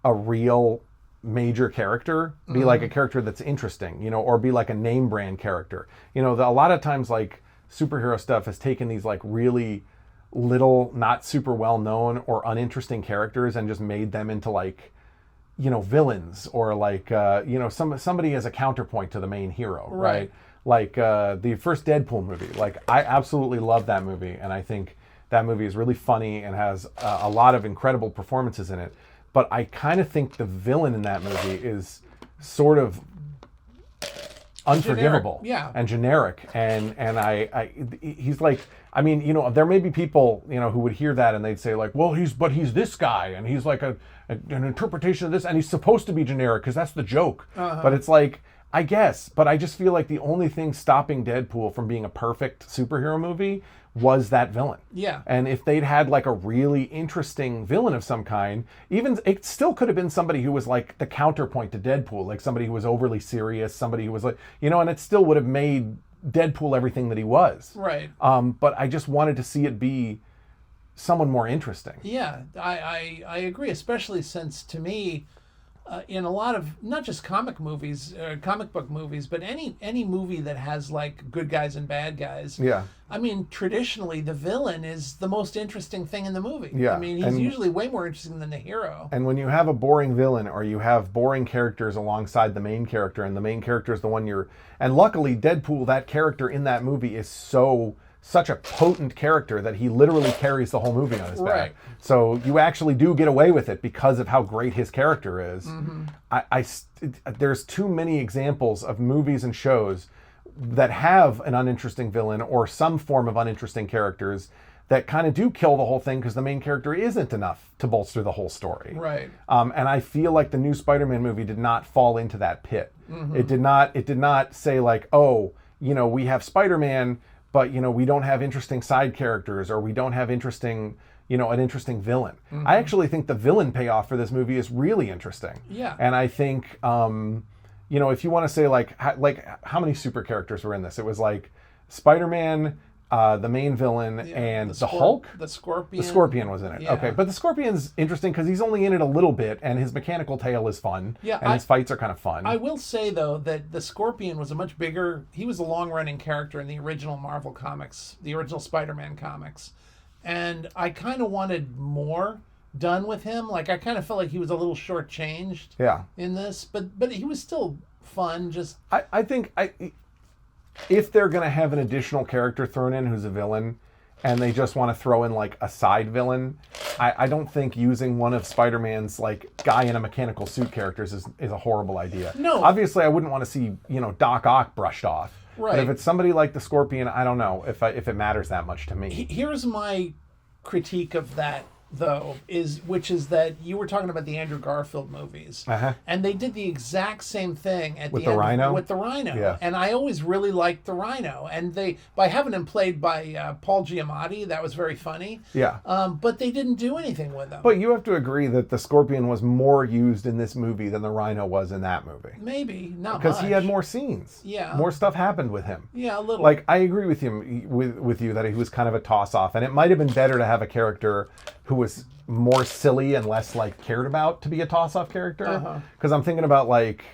a real major character, be like a character that's interesting, or be like a name brand character. A lot of times like superhero stuff has taken these like really little, not super well known or uninteresting characters and just made them into like, villains or like, somebody as a counterpoint to the main hero, right? Like the first Deadpool movie. Like I absolutely love that movie, and I think that movie is really funny and has a lot of incredible performances in it. But I kind of think the villain in that movie is sort of unforgivable and generic, and he's like, I mean, there may be people who would hear that and they'd say like, well, he's this guy and he's like an interpretation of this and he's supposed to be generic because that's the joke. But it's like, I guess, but I just feel like the only thing stopping Deadpool from being a perfect superhero movie was that villain. Yeah. And if they'd had like a really interesting villain of some kind, even it still could have been somebody who was like the counterpoint to Deadpool, like somebody who was overly serious, somebody who was like, and it still would have made Deadpool everything that he was. Right. But I just wanted to see it be someone more interesting. Yeah, I agree, especially since to me, in a lot of not just comic book movies, but any movie that has like good guys and bad guys. Yeah. I mean, traditionally the villain is the most interesting thing in the movie. Yeah. I mean, he's usually way more interesting than the hero. And when you have a boring villain or you have boring characters alongside the main character, and the main character is the one and luckily Deadpool, that character in that movie is such a potent character that he literally carries the whole movie on his back. Right. So you actually do get away with it because of how great his character is. Mm-hmm. There's too many examples of movies and shows that have an uninteresting villain or some form of uninteresting characters that kind of do kill the whole thing because the main character isn't enough to bolster the whole story. Right. And I feel like the new Spider-Man movie did not fall into that pit. Mm-hmm. It did not say like, oh, we have Spider-Man, but we don't have interesting side characters, or we don't have interesting, an interesting villain. Mm-hmm. I actually think the villain payoff for this movie is really interesting. Yeah. And I think, if you want to say like how many super characters were in this, it was like Spider-Man, the main villain, and the Hulk. The Scorpion. The Scorpion was in it. Yeah. Okay, but the Scorpion's interesting because he's only in it a little bit, and his mechanical tail is fun. Yeah, and his fights are kind of fun. I will say, though, that the Scorpion was a much bigger... He was a long-running character in the original Marvel comics, the original Spider-Man comics. And I kind of wanted more done with him. Like, I kind of felt like he was a little shortchanged in this. But he was still fun, just... I think... If they're going to have an additional character thrown in who's a villain, and they just want to throw in like a side villain, I don't think using one of Spider-Man's like guy in a mechanical suit characters is a horrible idea. No. Obviously, I wouldn't want to see, Doc Ock brushed off. Right. But if it's somebody like the Scorpion, I don't know if it matters that much to me. Here's my critique of that, though, which is that you were talking about the Andrew Garfield movies, and they did the exact same thing with the Rhino. With the Rhino, yeah. And I always really liked the Rhino, and by having him played by Paul Giamatti, that was very funny. Yeah. But they didn't do anything with him. But you have to agree that the Scorpion was more used in this movie than the Rhino was in that movie. Maybe not because he had more scenes. Yeah. More stuff happened with him. Yeah, a little. Like, I agree with you that he was kind of a toss off, and it might have been better to have a character who was more silly and less like cared about to be a toss-off character. Because I'm thinking about like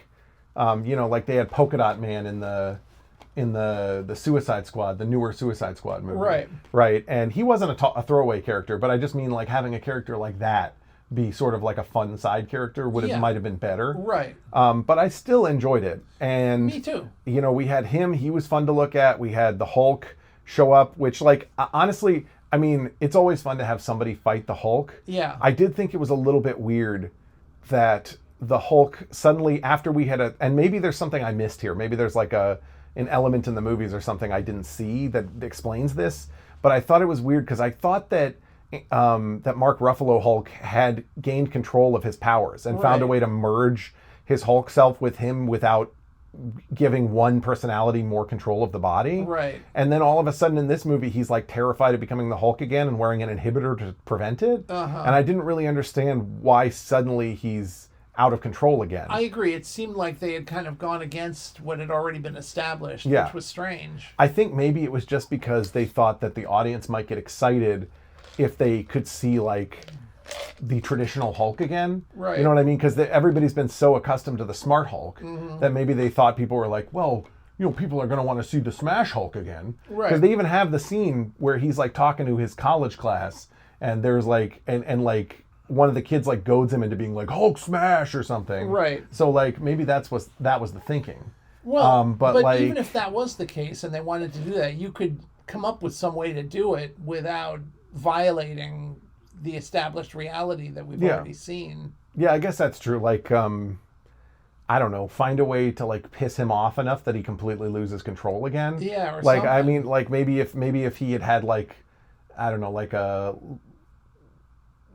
they had Polka Dot Man in the Suicide Squad, the newer Suicide Squad movie. Right. And he wasn't a throwaway character, but I just mean like having a character like that be sort of like a fun side character might have been better. Right. But I still enjoyed it. And me too. We had him. He was fun to look at. We had the Hulk show up, which like honestly, I mean, it's always fun to have somebody fight the Hulk. Yeah. I did think it was a little bit weird that the Hulk suddenly, after we had and maybe there's something I missed here. Maybe there's like an element in the movies or something I didn't see that explains this. But I thought it was weird because I thought that Mark Ruffalo Hulk had gained control of his powers and found a way to merge his Hulk self with him without giving one personality more control of the body. Right. And then all of a sudden in this movie, he's like terrified of becoming the Hulk again and wearing an inhibitor to prevent it. And I didn't really understand why suddenly he's out of control again. I agree. It seemed like they had kind of gone against what had already been established, which was strange. I think maybe it was just because they thought that the audience might get excited if they could see like the traditional Hulk again. Right. You know what I mean? Because everybody's been so accustomed to the Smart Hulk that maybe they thought people were like, well, people are going to want to see the Smash Hulk again. Right. Because they even have the scene where he's like talking to his college class and there's like, and like one of the kids like goads him into being like Hulk smash or something. Right. So like maybe that was the thinking. Well, but like, even if that was the case and they wanted to do that, you could come up with some way to do it without violating the established reality that we've already seen. Yeah, I guess that's true. Like, I don't know, find a way to like piss him off enough that he completely loses control again. Yeah, or like something. I mean, like maybe if he had like, I don't know,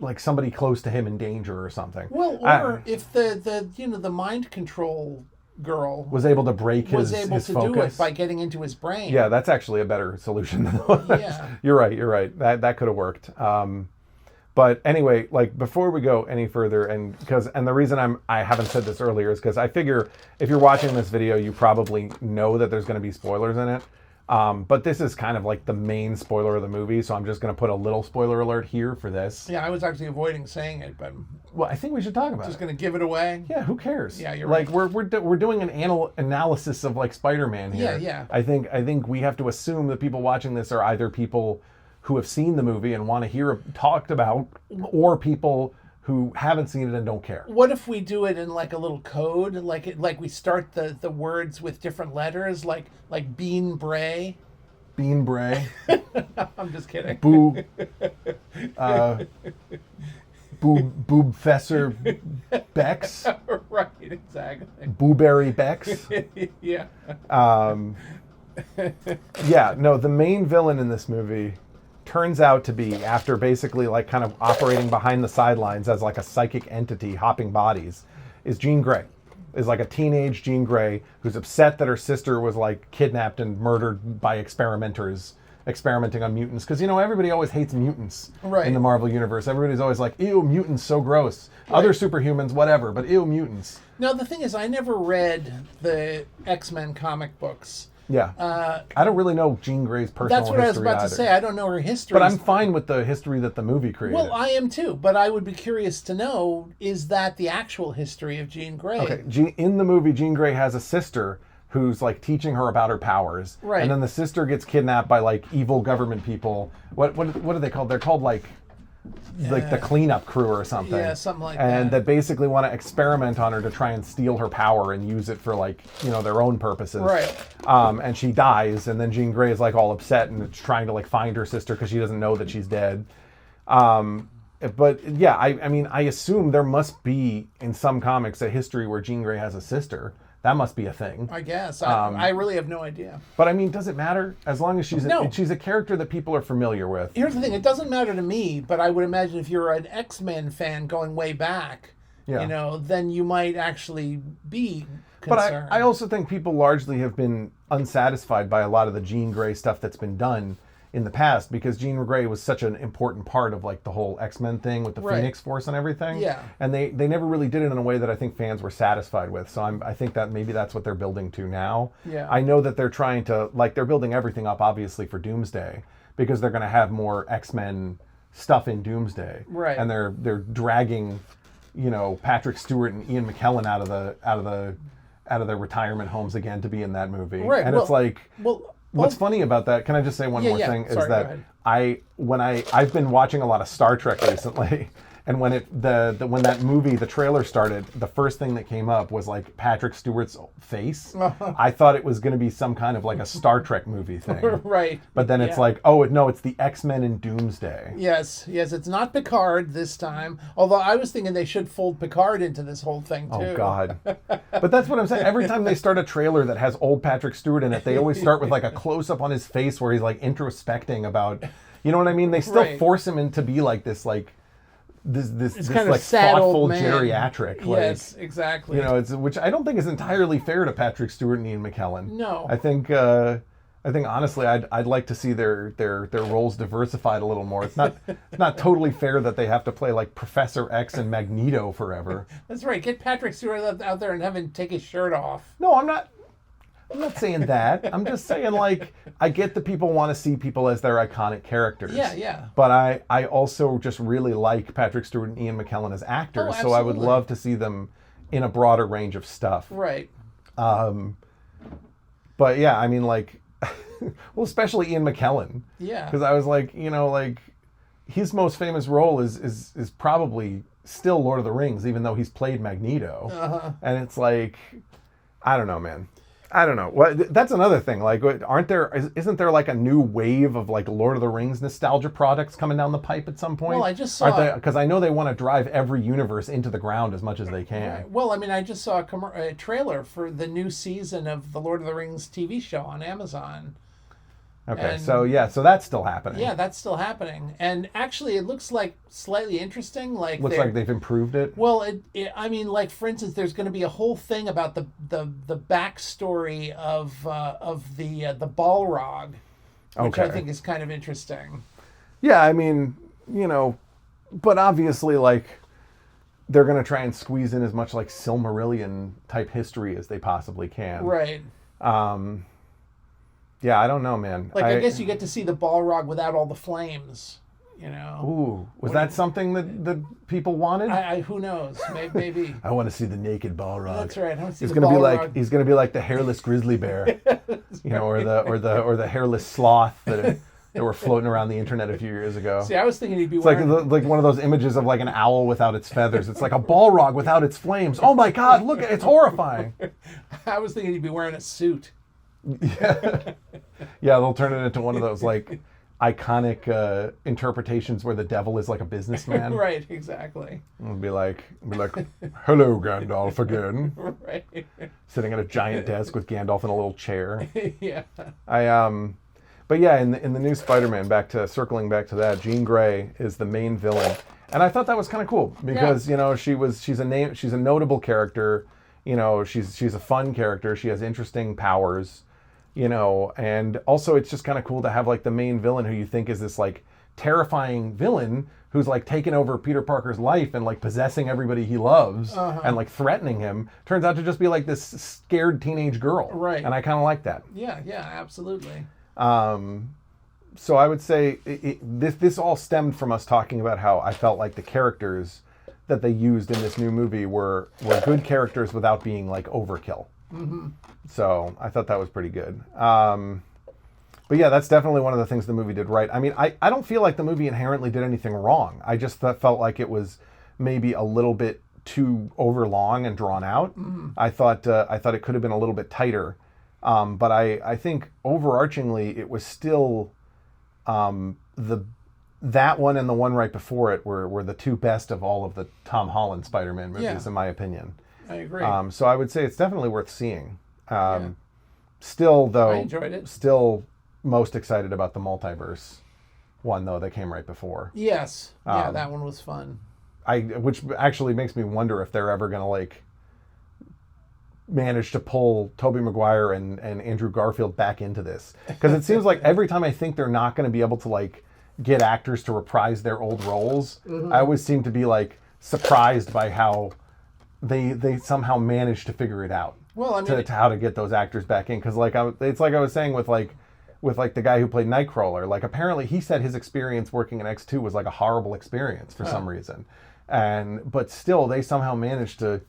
like somebody close to him in danger or something. Well, or if the mind control girl was able to break his to focus. do it by getting into his brain. Yeah, that's actually a better solution than the one. Yeah. You're right. That could have worked. But anyway, like before we go any further, and the reason I haven't said this earlier is because I figure if you're watching this video, you probably know that there's going to be spoilers in it. But this is kind of like the main spoiler of the movie, so I'm just going to put a little spoiler alert here for this. Yeah, I was actually avoiding saying it, but well, I think we should talk about it. Just going to give it away. Yeah, who cares? Yeah, you're right. Like we're doing an analysis of like Spider-Man here. Yeah. I think we have to assume that people watching this are either people who have seen the movie and want to hear it talked about, or people who haven't seen it and don't care. What if we do it in like a little code, like we start the words with different letters, like Bean Bray? Bean Bray. I'm just kidding. Boob. Boobfessor Bex. Right, exactly. Booberry Bex. Yeah. Yeah, no, the main villain in this movie turns out to be, after basically like kind of operating behind the sidelines as like a psychic entity hopping bodies, is Jean Grey. Is like a teenage Jean Grey who's upset that her sister was like kidnapped and murdered by experimenters experimenting on mutants. Because, everybody always hates mutants in the Marvel Universe. Everybody's always like, ew, mutants, so gross. Right. Other superhumans, whatever, but ew, mutants. Now, the thing is, I never read the X-Men comic books. Yeah. I don't really know Jean Grey's personal history. That's what I was about either. to say. I don't know her history. But I'm fine with the history that the movie created. Well, I am too. But I would be curious to know, is that the actual history of Jean Grey? Okay. In the movie, Jean Grey has a sister who's like teaching her about her powers. Right. And then the sister gets kidnapped by like evil government people. What are they called? They're called like the cleanup crew or something. Yeah, something like and that. that basically want to experiment on her to try and steal her power and use it for like, their own purposes. Right. And she dies, and then Jean Grey is like all upset and trying to like find her sister because she doesn't know that she's dead. But yeah, I mean, I assume there must be in some comics a history where Jean Grey has a sister. That must be a thing. I guess. I really have no idea. But I mean, does it matter? As long as she's a character that people are familiar with. Here's the thing. It doesn't matter to me, but I would imagine if you're an X-Men fan going way back, then you might actually be concerned. But I also think people largely have been unsatisfied by a lot of the Jean Grey stuff that's been done in the past, because Jean Grey was such an important part of like the whole X-Men thing with the Phoenix Force and everything. Yeah. And they never really did it in a way that I think fans were satisfied with. So I think that maybe that's what they're building to now. Yeah. I know that they're trying to, like, they're building everything up obviously for Doomsday, because they're going to have more X-Men stuff in Doomsday. Right. And they're dragging, Patrick Stewart and Ian McKellen out of their retirement homes again to be in that movie. Right. And it's like, what's funny about that, can I just say one more thing, Sorry, is that I've been watching a lot of Star Trek recently, and when when that movie, the trailer started, the first thing that came up was like Patrick Stewart's face. I thought it was going to be some kind of like a Star Trek movie thing. Right. But then it's like, no, it's the X-Men in Doomsday. Yes, it's not Picard this time. Although I was thinking they should fold Picard into this whole thing too. Oh God. But that's what I'm saying. Every time they start a trailer that has old Patrick Stewart in it, they always start with like a close-up on his face where he's like introspecting about, you know what I mean? They still force him into be like this this kind of like sad thoughtful old man. geriatric. Yes, exactly. Which I don't think is entirely fair to Patrick Stewart and Ian McKellen. No. I think honestly I'd like to see their roles diversified a little more. It's not totally fair that they have to play like Professor X and Magneto forever. That's right. Get Patrick Stewart out there and have him take his shirt off. No, I'm not saying that. I'm just saying, like, I get that people want to see people as their iconic characters. Yeah. But I also just really like Patrick Stewart and Ian McKellen as actors, so I would love to see them in a broader range of stuff. Right. But yeah, I mean, like, well, especially Ian McKellen. Yeah. Because I was like, his most famous role is probably still Lord of the Rings, even though he's played Magneto. Uh-huh. And it's like, I don't know, man. I don't know. That's another thing. Like, isn't there like a new wave of like Lord of the Rings nostalgia products coming down the pipe at some point? Well, I just saw, because I know they want to drive every universe into the ground as much as they can. Right. Well, I mean, I just saw a trailer for the new season of the Lord of the Rings TV show on Amazon. Okay, so that's still happening. Yeah, that's still happening, and actually, it looks like slightly interesting. Like they've improved it. Well, I mean, like for instance, there's going to be a whole thing about the backstory of the Balrog, which I think is kind of interesting. Yeah, I mean, but obviously, like, they're going to try and squeeze in as much like Silmarillion type history as they possibly can. Right. Yeah, I don't know, man. Like, I guess you get to see the Balrog without all the flames, Ooh, was that something that people wanted? Who knows? Maybe. I want to see the naked Balrog. That's right. I want to see he's the gonna Balrog. He's going to be like the hairless grizzly bear, or the hairless sloth that were floating around the internet a few years ago. See, I was thinking he'd be like one of those images of like an owl without its feathers. It's like a Balrog without its flames. Oh my God! Look, it's horrifying. I was thinking he'd be wearing a suit. Yeah, they'll turn it into one of those like iconic interpretations where the devil is like a businessman. Right, exactly. It'll be like, hello, Gandalf again. Right. Sitting at a giant desk with Gandalf in a little chair. Yeah. But yeah, in the new Spider-Man, circling back to that, Jean Grey is the main villain, and I thought that was kind of cool because she's a notable character. She's a fun character. She has interesting powers. And also it's just kind of cool to have like the main villain who you think is this like terrifying villain who's like taking over Peter Parker's life and like possessing everybody he loves and like threatening him, turns out to just be like this scared teenage girl. Right. And I kind of like that. Yeah, absolutely. So I would say this all stemmed from us talking about how I felt like the characters that they used in this new movie were good characters without being like overkill. So I thought that was pretty good. But yeah, that's definitely one of the things the movie did right. I mean, I don't feel like the movie inherently did anything wrong. I just felt like it was maybe a little bit too overlong and drawn out. I thought it could have been a little bit tighter. But I think overarchingly it was still that one and the one right before it were the two best of all of the Tom Holland Spider-Man movies, in my opinion. I agree. So I would say it's definitely worth seeing. Still, though, I enjoyed it. Still most excited about the multiverse one, though, that came right before. Yes. Yeah, that one was fun. Which actually makes me wonder if they're ever going to, like, manage to pull Tobey Maguire and Andrew Garfield back into this. Because it seems like every time I think they're not going to be able to, like, get actors to reprise their old roles, I always seem to be, like, surprised by how they somehow managed to figure it out. Well, I mean, to how to get those actors back in. Because, like, it's like I was saying with the guy who played Nightcrawler. Like, apparently he said his experience working in X2 was, like, a horrible experience for some reason. But still, they somehow managed to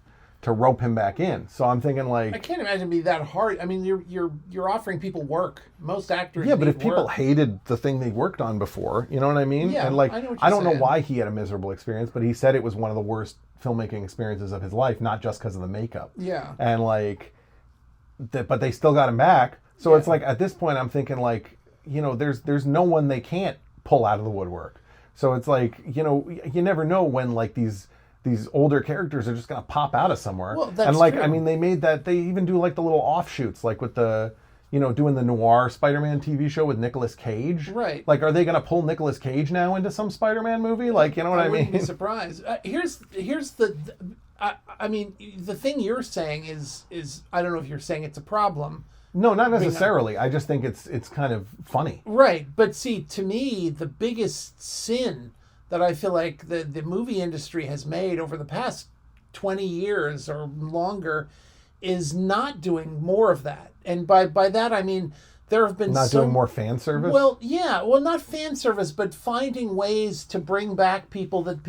rope him back in. So I'm thinking, like, I can't imagine it'd be that hard. I mean, you're offering people work. Most actors but if need people work. hated the thing they worked on before, you know what I mean? Yeah, and like, I know what I you're don't know saying. why he had a miserable experience, but he said it was one of the worst filmmaking experiences of his life, not just because of the makeup. Yeah. And like, but they still got him back. So it's like, at this point, I'm thinking, like, you know, there's no one they can't pull out of the woodwork. So it's like, you know, you never know when, like, these older characters are just going to pop out of somewhere. Well, that's and like, true. I mean, they even do like the little offshoots, like with the, you know, doing the noir Spider-Man TV show with Nicolas Cage. Right. Like, are they going to pull Nicolas Cage now into some Spider-Man movie? Like, you know what I mean? wouldn't be surprised. Here's the I mean, the thing you're saying is I don't know if you're saying it's a problem. No, not necessarily. I just think it's kind of funny. Right. But see, to me, the biggest sin that I feel like the movie industry has made over the past 20 years or longer is not doing more of that. And by that, I mean, there have been Not doing more fan service? Well, yeah. Well, not fan service, but finding ways to bring back people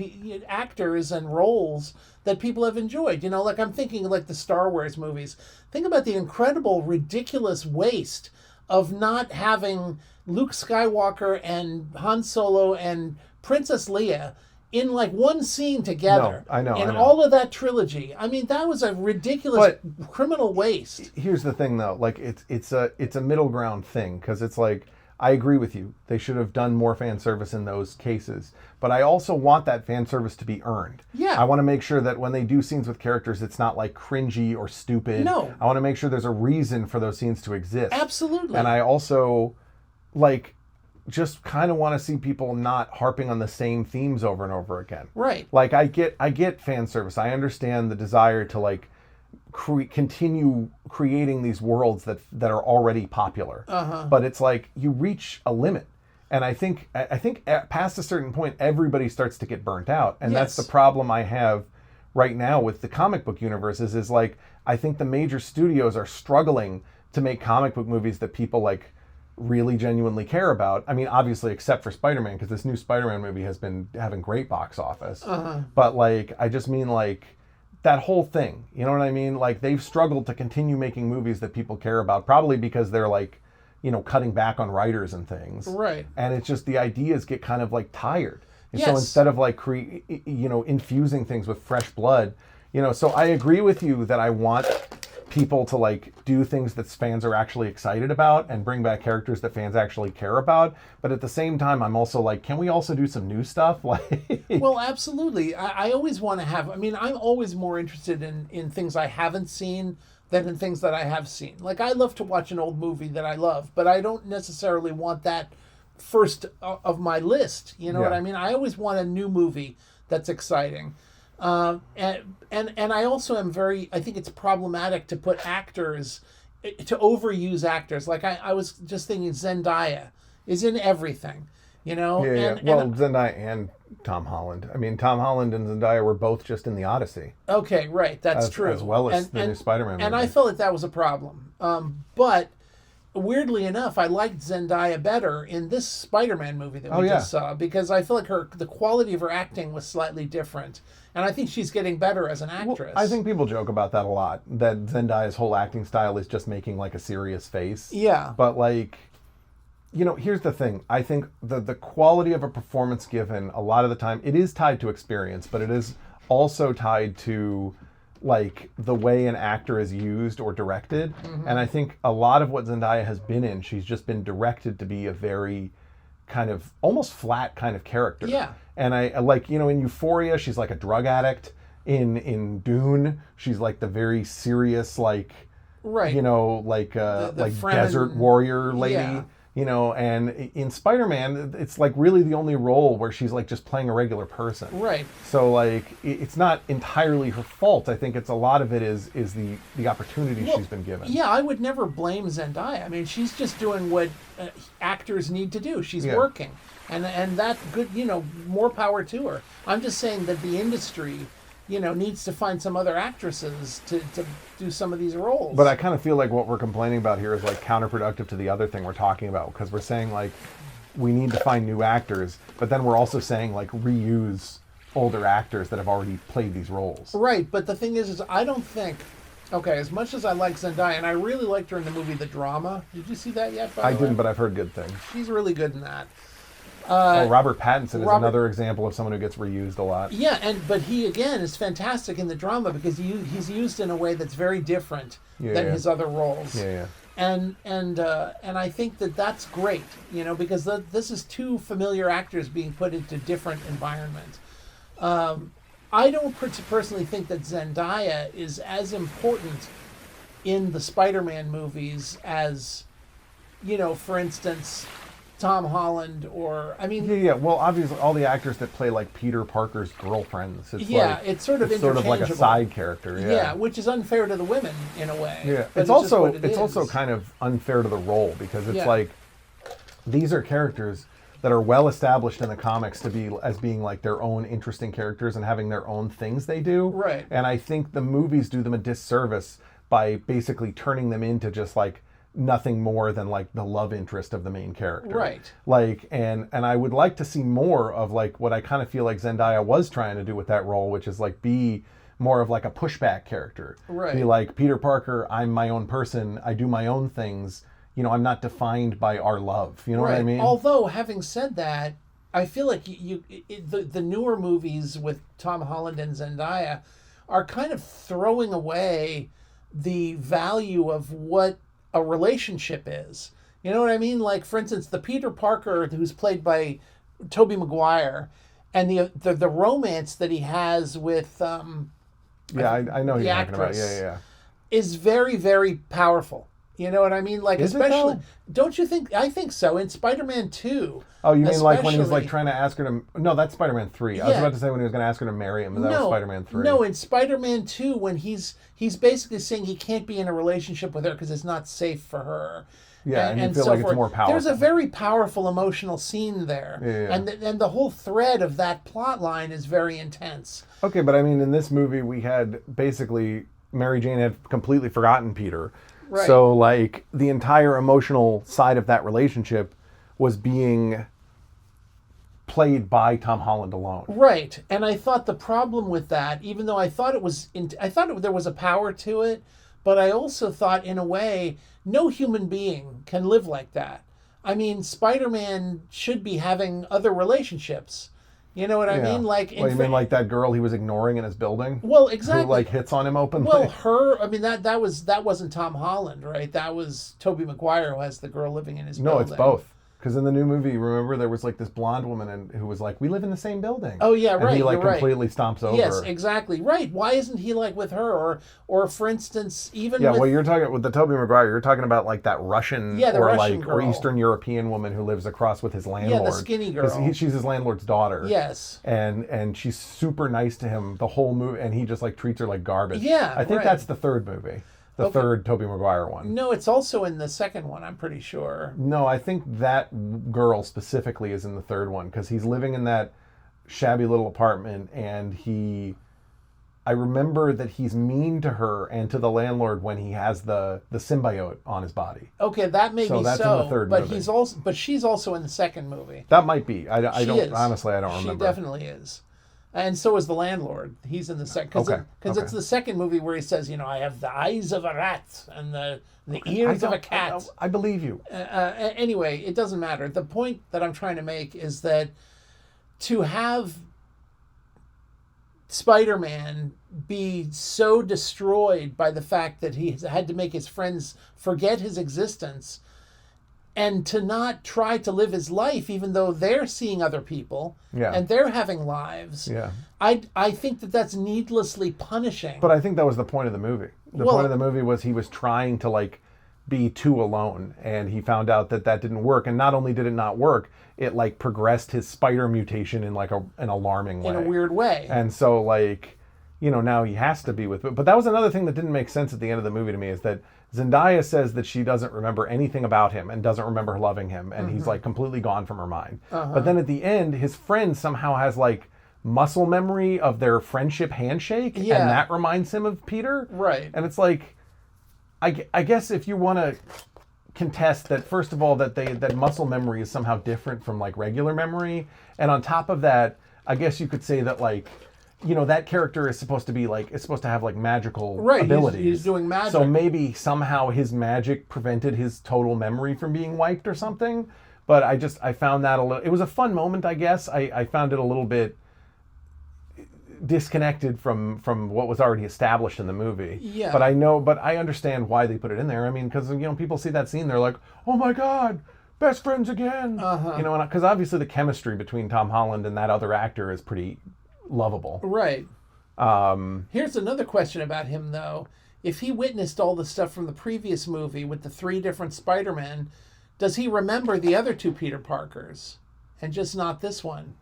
actors and roles that people have enjoyed. You know, like I'm thinking like the Star Wars movies. Think about the incredible, ridiculous waste of not having Luke Skywalker and Han Solo and Princess Leia in like one scene together. No, I know. All of that trilogy. I mean, that was a ridiculous criminal waste. Here's the thing, though. Like, it's a middle ground thing, because it's like, I agree with you. They should have done more fan service in those cases. But I also want that fan service to be earned. Yeah. I want to make sure that when they do scenes with characters, it's not like cringy or stupid. No. I want to make sure there's a reason for those scenes to exist. Absolutely. And I also, like, just kind of want to see people not harping on the same themes over and over again. Right. Like, I get fan service. I understand the desire to, like, continue creating these worlds that are already popular. But it's like, you reach a limit. And I think past a certain point, everybody starts to get burnt out. And that's the problem I have right now with the comic book universes, is like, I think the major studios are struggling to make comic book movies that people, like, really genuinely care about. I mean, obviously, except for Spider-Man, because this new Spider-Man movie has been having great box office. But, like, I just mean, like, that whole thing, you know what I mean? Like, they've struggled to continue making movies that people care about, probably because they're, like, you know, cutting back on writers and things. Right. And it's just, the ideas get kind of, like, tired. And Yes. so instead of, like, infusing things with fresh blood, you know, so I agree with you that I want people to, like, do things that fans are actually excited about and bring back characters that fans actually care about. But at the same time, I'm also like, can we also do some new stuff? Like, Well, absolutely. I always want to have, I mean, I'm always more interested in things I haven't seen than in things that I have seen. Like, I love to watch an old movie that I love, but I don't necessarily want that first of my list. You know what I mean? I always want a new movie that's exciting. And I also am I think it's problematic to put actors, to overuse actors. Like, I was just thinking Zendaya is in everything, you know? Well, Zendaya and Tom Holland. I mean, Tom Holland and Zendaya were both just in the Odyssey. Okay, right, that's true. As well as the new Spider-Man movie. And I felt like that was a problem. But weirdly enough, I liked Zendaya better in this Spider-Man movie that we just saw, because I feel like the quality of her acting was slightly different. And I think she's getting better as an actress. Well, I think people joke about that a lot, that Zendaya's whole acting style is just making like a serious face. Yeah. But like, you know, here's the thing. I think the quality of a performance given, a lot of the time, it is tied to experience, but it is also tied to like the way an actor is used or directed. Mm-hmm. And I think a lot of what Zendaya has been in, she's just been directed to be a very kind of almost flat kind of character. Yeah. And I like, you know, in Euphoria, she's like a drug addict. In Dune, she's like the very serious, like, right, you know, like the like Fremen, desert warrior lady. Yeah. You know, and in Spider-Man, it's like really the only role where she's like just playing a regular person. Right. So like, it's not entirely her fault. I think it's a lot of it is the opportunity she's been given. Yeah, I would never blame Zendaya. I mean, she's just doing what actors need to do. She's working, and that good. You know, more power to her. I'm just saying that the industry, you know, needs to find some other actresses to do some of these roles. But I kind of feel like what we're complaining about here is like counterproductive to the other thing we're talking about, because we're saying like we need to find new actors, but then we're also saying like reuse older actors that have already played these roles. Right, but the thing is I don't think, okay, as much as I like Zendaya, and I really liked her in the movie The Drama. Did you see that yet? I didn't, but I've heard good things. She's really good in that. Robert Pattinson is another example of someone who gets reused a lot. Yeah, but he again is fantastic in The Drama because he's used in a way that's very different than his other roles. Yeah. And I think that's great, you know, because this is two familiar actors being put into different environments. I don't personally think that Zendaya is as important in the Spider-Man movies as, you know, for instance, Tom Holland, or I mean, well, obviously all the actors that play like Peter Parker's girlfriends, it's sort of like a side character, which is unfair to the women in a way. It's also kind of unfair to the role, because it's like these are characters that are well established in the comics to be as being like their own interesting characters and having their own things they do, right? And I think the movies do them a disservice by basically turning them into just like nothing more than like the love interest of the main character, right? Like, and I would like to see more of like what I kind of feel like Zendaya was trying to do with that role, which is like be more of like a pushback character, right? Be like Peter Parker, I'm my own person, I do my own things, you know, I'm not defined by our love, you know what I mean? Although having said that, I feel like the newer movies with Tom Holland and Zendaya are kind of throwing away the value of what a relationship is. You know what I mean? Like, for instance, the Peter Parker who's played by Tobey Maguire, and the romance that he has with I know who you're talking about. Yeah. Is very, very powerful. You know what I mean? Like, is especially, it though? Don't you think? I think so. In Spider-Man 2. Oh, you mean like when he's like trying to ask her to? No, that's Spider-Man 3. I was about to say when he was going to ask her to marry him, but that was Spider-Man 3. No, in Spider-Man 2, when he's basically saying he can't be in a relationship with her because it's not safe for her. Yeah, and you feel like it's more powerful. There's a very powerful emotional scene there. Yeah. And the whole thread of that plot line is very intense. Okay, but I mean, in this movie, we had basically Mary Jane had completely forgotten Peter. Right. So, like, the entire emotional side of that relationship was being played by Tom Holland alone. Right. And I thought the problem with that, even though I thought there was a power to it, but I also thought, in a way, no human being can live like that. I mean, Spider-Man should be having other relationships. You know what I mean? Like, you mean like that girl he was ignoring in his building? Well, exactly. Who like hits on him openly? Well, I mean that wasn't Tom Holland, right? That was Tobey Maguire who has the girl living in his building. No, it's both. Because in the new movie, remember, there was like this blonde woman who was like, we live in the same building. Oh, yeah, right. And he like you're completely stomps over. Yes, exactly. Right. Why isn't he like with her? Or for instance, even well, you're talking with the Tobey Maguire, you're talking about like that Russian or Eastern European woman who lives across with his landlord. Yeah, the skinny girl. She's his landlord's daughter. Yes. And she's super nice to him the whole movie, and he just like treats her like garbage. Yeah, I think that's the third movie. The third Tobey Maguire one. No, it's also in the second one, I'm pretty sure. No, I think that girl specifically is in the third one, because he's living in that shabby little apartment, and I remember that he's mean to her and to the landlord when he has the symbiote on his body. Okay, that may be that's so. in the third but movie. but she's also in the second movie. That might be. I She don't is. honestly. I don't remember. She definitely is. And so is the landlord. He's in the second because it's the second movie where he says, I have the eyes of a rat and the ears of a cat. I believe you. Anyway, it doesn't matter. The point that I'm trying to make is that to have Spider-Man be so destroyed by the fact that he had to make his friends forget his existence, and to not try to live his life even though they're seeing other people and they're having lives. Yeah. I think that's needlessly punishing. But I think that was the point of the movie. The point of the movie was he was trying to be too alone, and he found out that didn't work. And not only did it not work, it progressed his spider mutation in an alarming way. In a weird way. And so now he has to be with it. But that was another thing that didn't make sense at the end of the movie to me, is that Zendaya says that she doesn't remember anything about him and doesn't remember loving him, and he's completely gone from her mind. But then at the end, his friend somehow has muscle memory of their friendship handshake, and that reminds him of Peter. Right. And it's I guess if you want to contest that, first of all, that muscle memory is somehow different from regular memory, and on top of that, I guess you could say that that character is supposed to be it's supposed to have magical abilities. He's doing magic. So maybe somehow his magic prevented his total memory from being wiped or something. But I found that it was a fun moment, I guess. I found it a little bit disconnected from what was already established in the movie. Yeah. But I understand why they put it in there. I mean, because people see that scene, they're like, oh my God, best friends again. Because obviously the chemistry between Tom Holland and that other actor is pretty lovable. Right. Here's another question about him, though. If he witnessed all the stuff from the previous movie with the 3 different Spider-Men, does he remember the other 2 Peter Parkers and just not this one?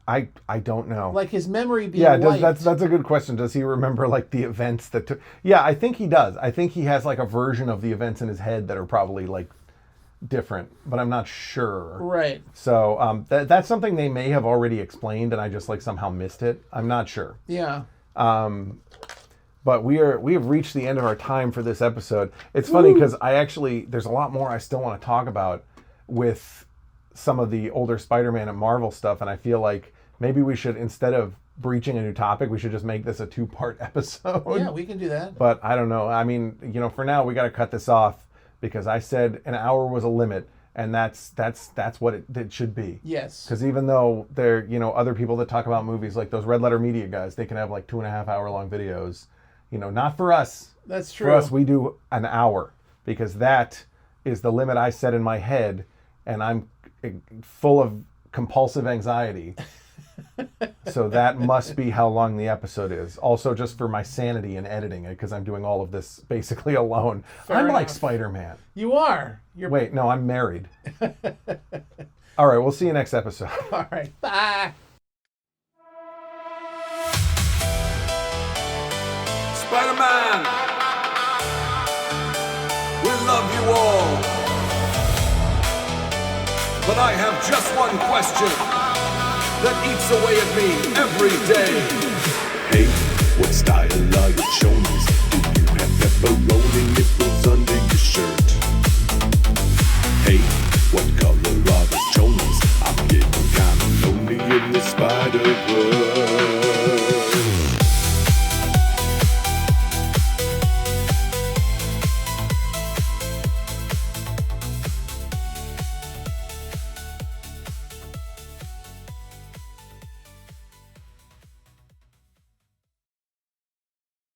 I don't know. His memory being wiped. That's a good question. Does he remember the events that took? Yeah, I think he does. I think he has a version of the events in his head that are probably different, but I'm not sure. Right. So that's something they may have already explained, and I just somehow missed it. I'm not sure. Yeah. But we have reached the end of our time for this episode. It's funny because there's a lot more I still want to talk about with some of the older Spider-Man and Marvel stuff, and I feel like maybe we should, instead of breaching a new topic, we should just make this a 2-part episode. Yeah, we can do that. But I don't know. I mean, for now we got to cut this off because I said an hour was a limit, and that's what it should be. Yes. Because even though there, other people that talk about movies, like those Red Letter Media guys, they can have 2.5 hour long videos. Not for us. That's true. For us, we do an hour because that is the limit I set in my head, and I'm full of compulsive anxiety. So that must be how long the episode is. Also, just for my sanity in editing it, because I'm doing all of this basically alone. I'm like Spider-Man. You are. Wait, no, I'm married. All right, we'll see you next episode. All right, bye. Spider-Man, we love you all. But I have just one question that eats away at me every day. Hey, what style are your shoulders? Do you have pepperoni nipples under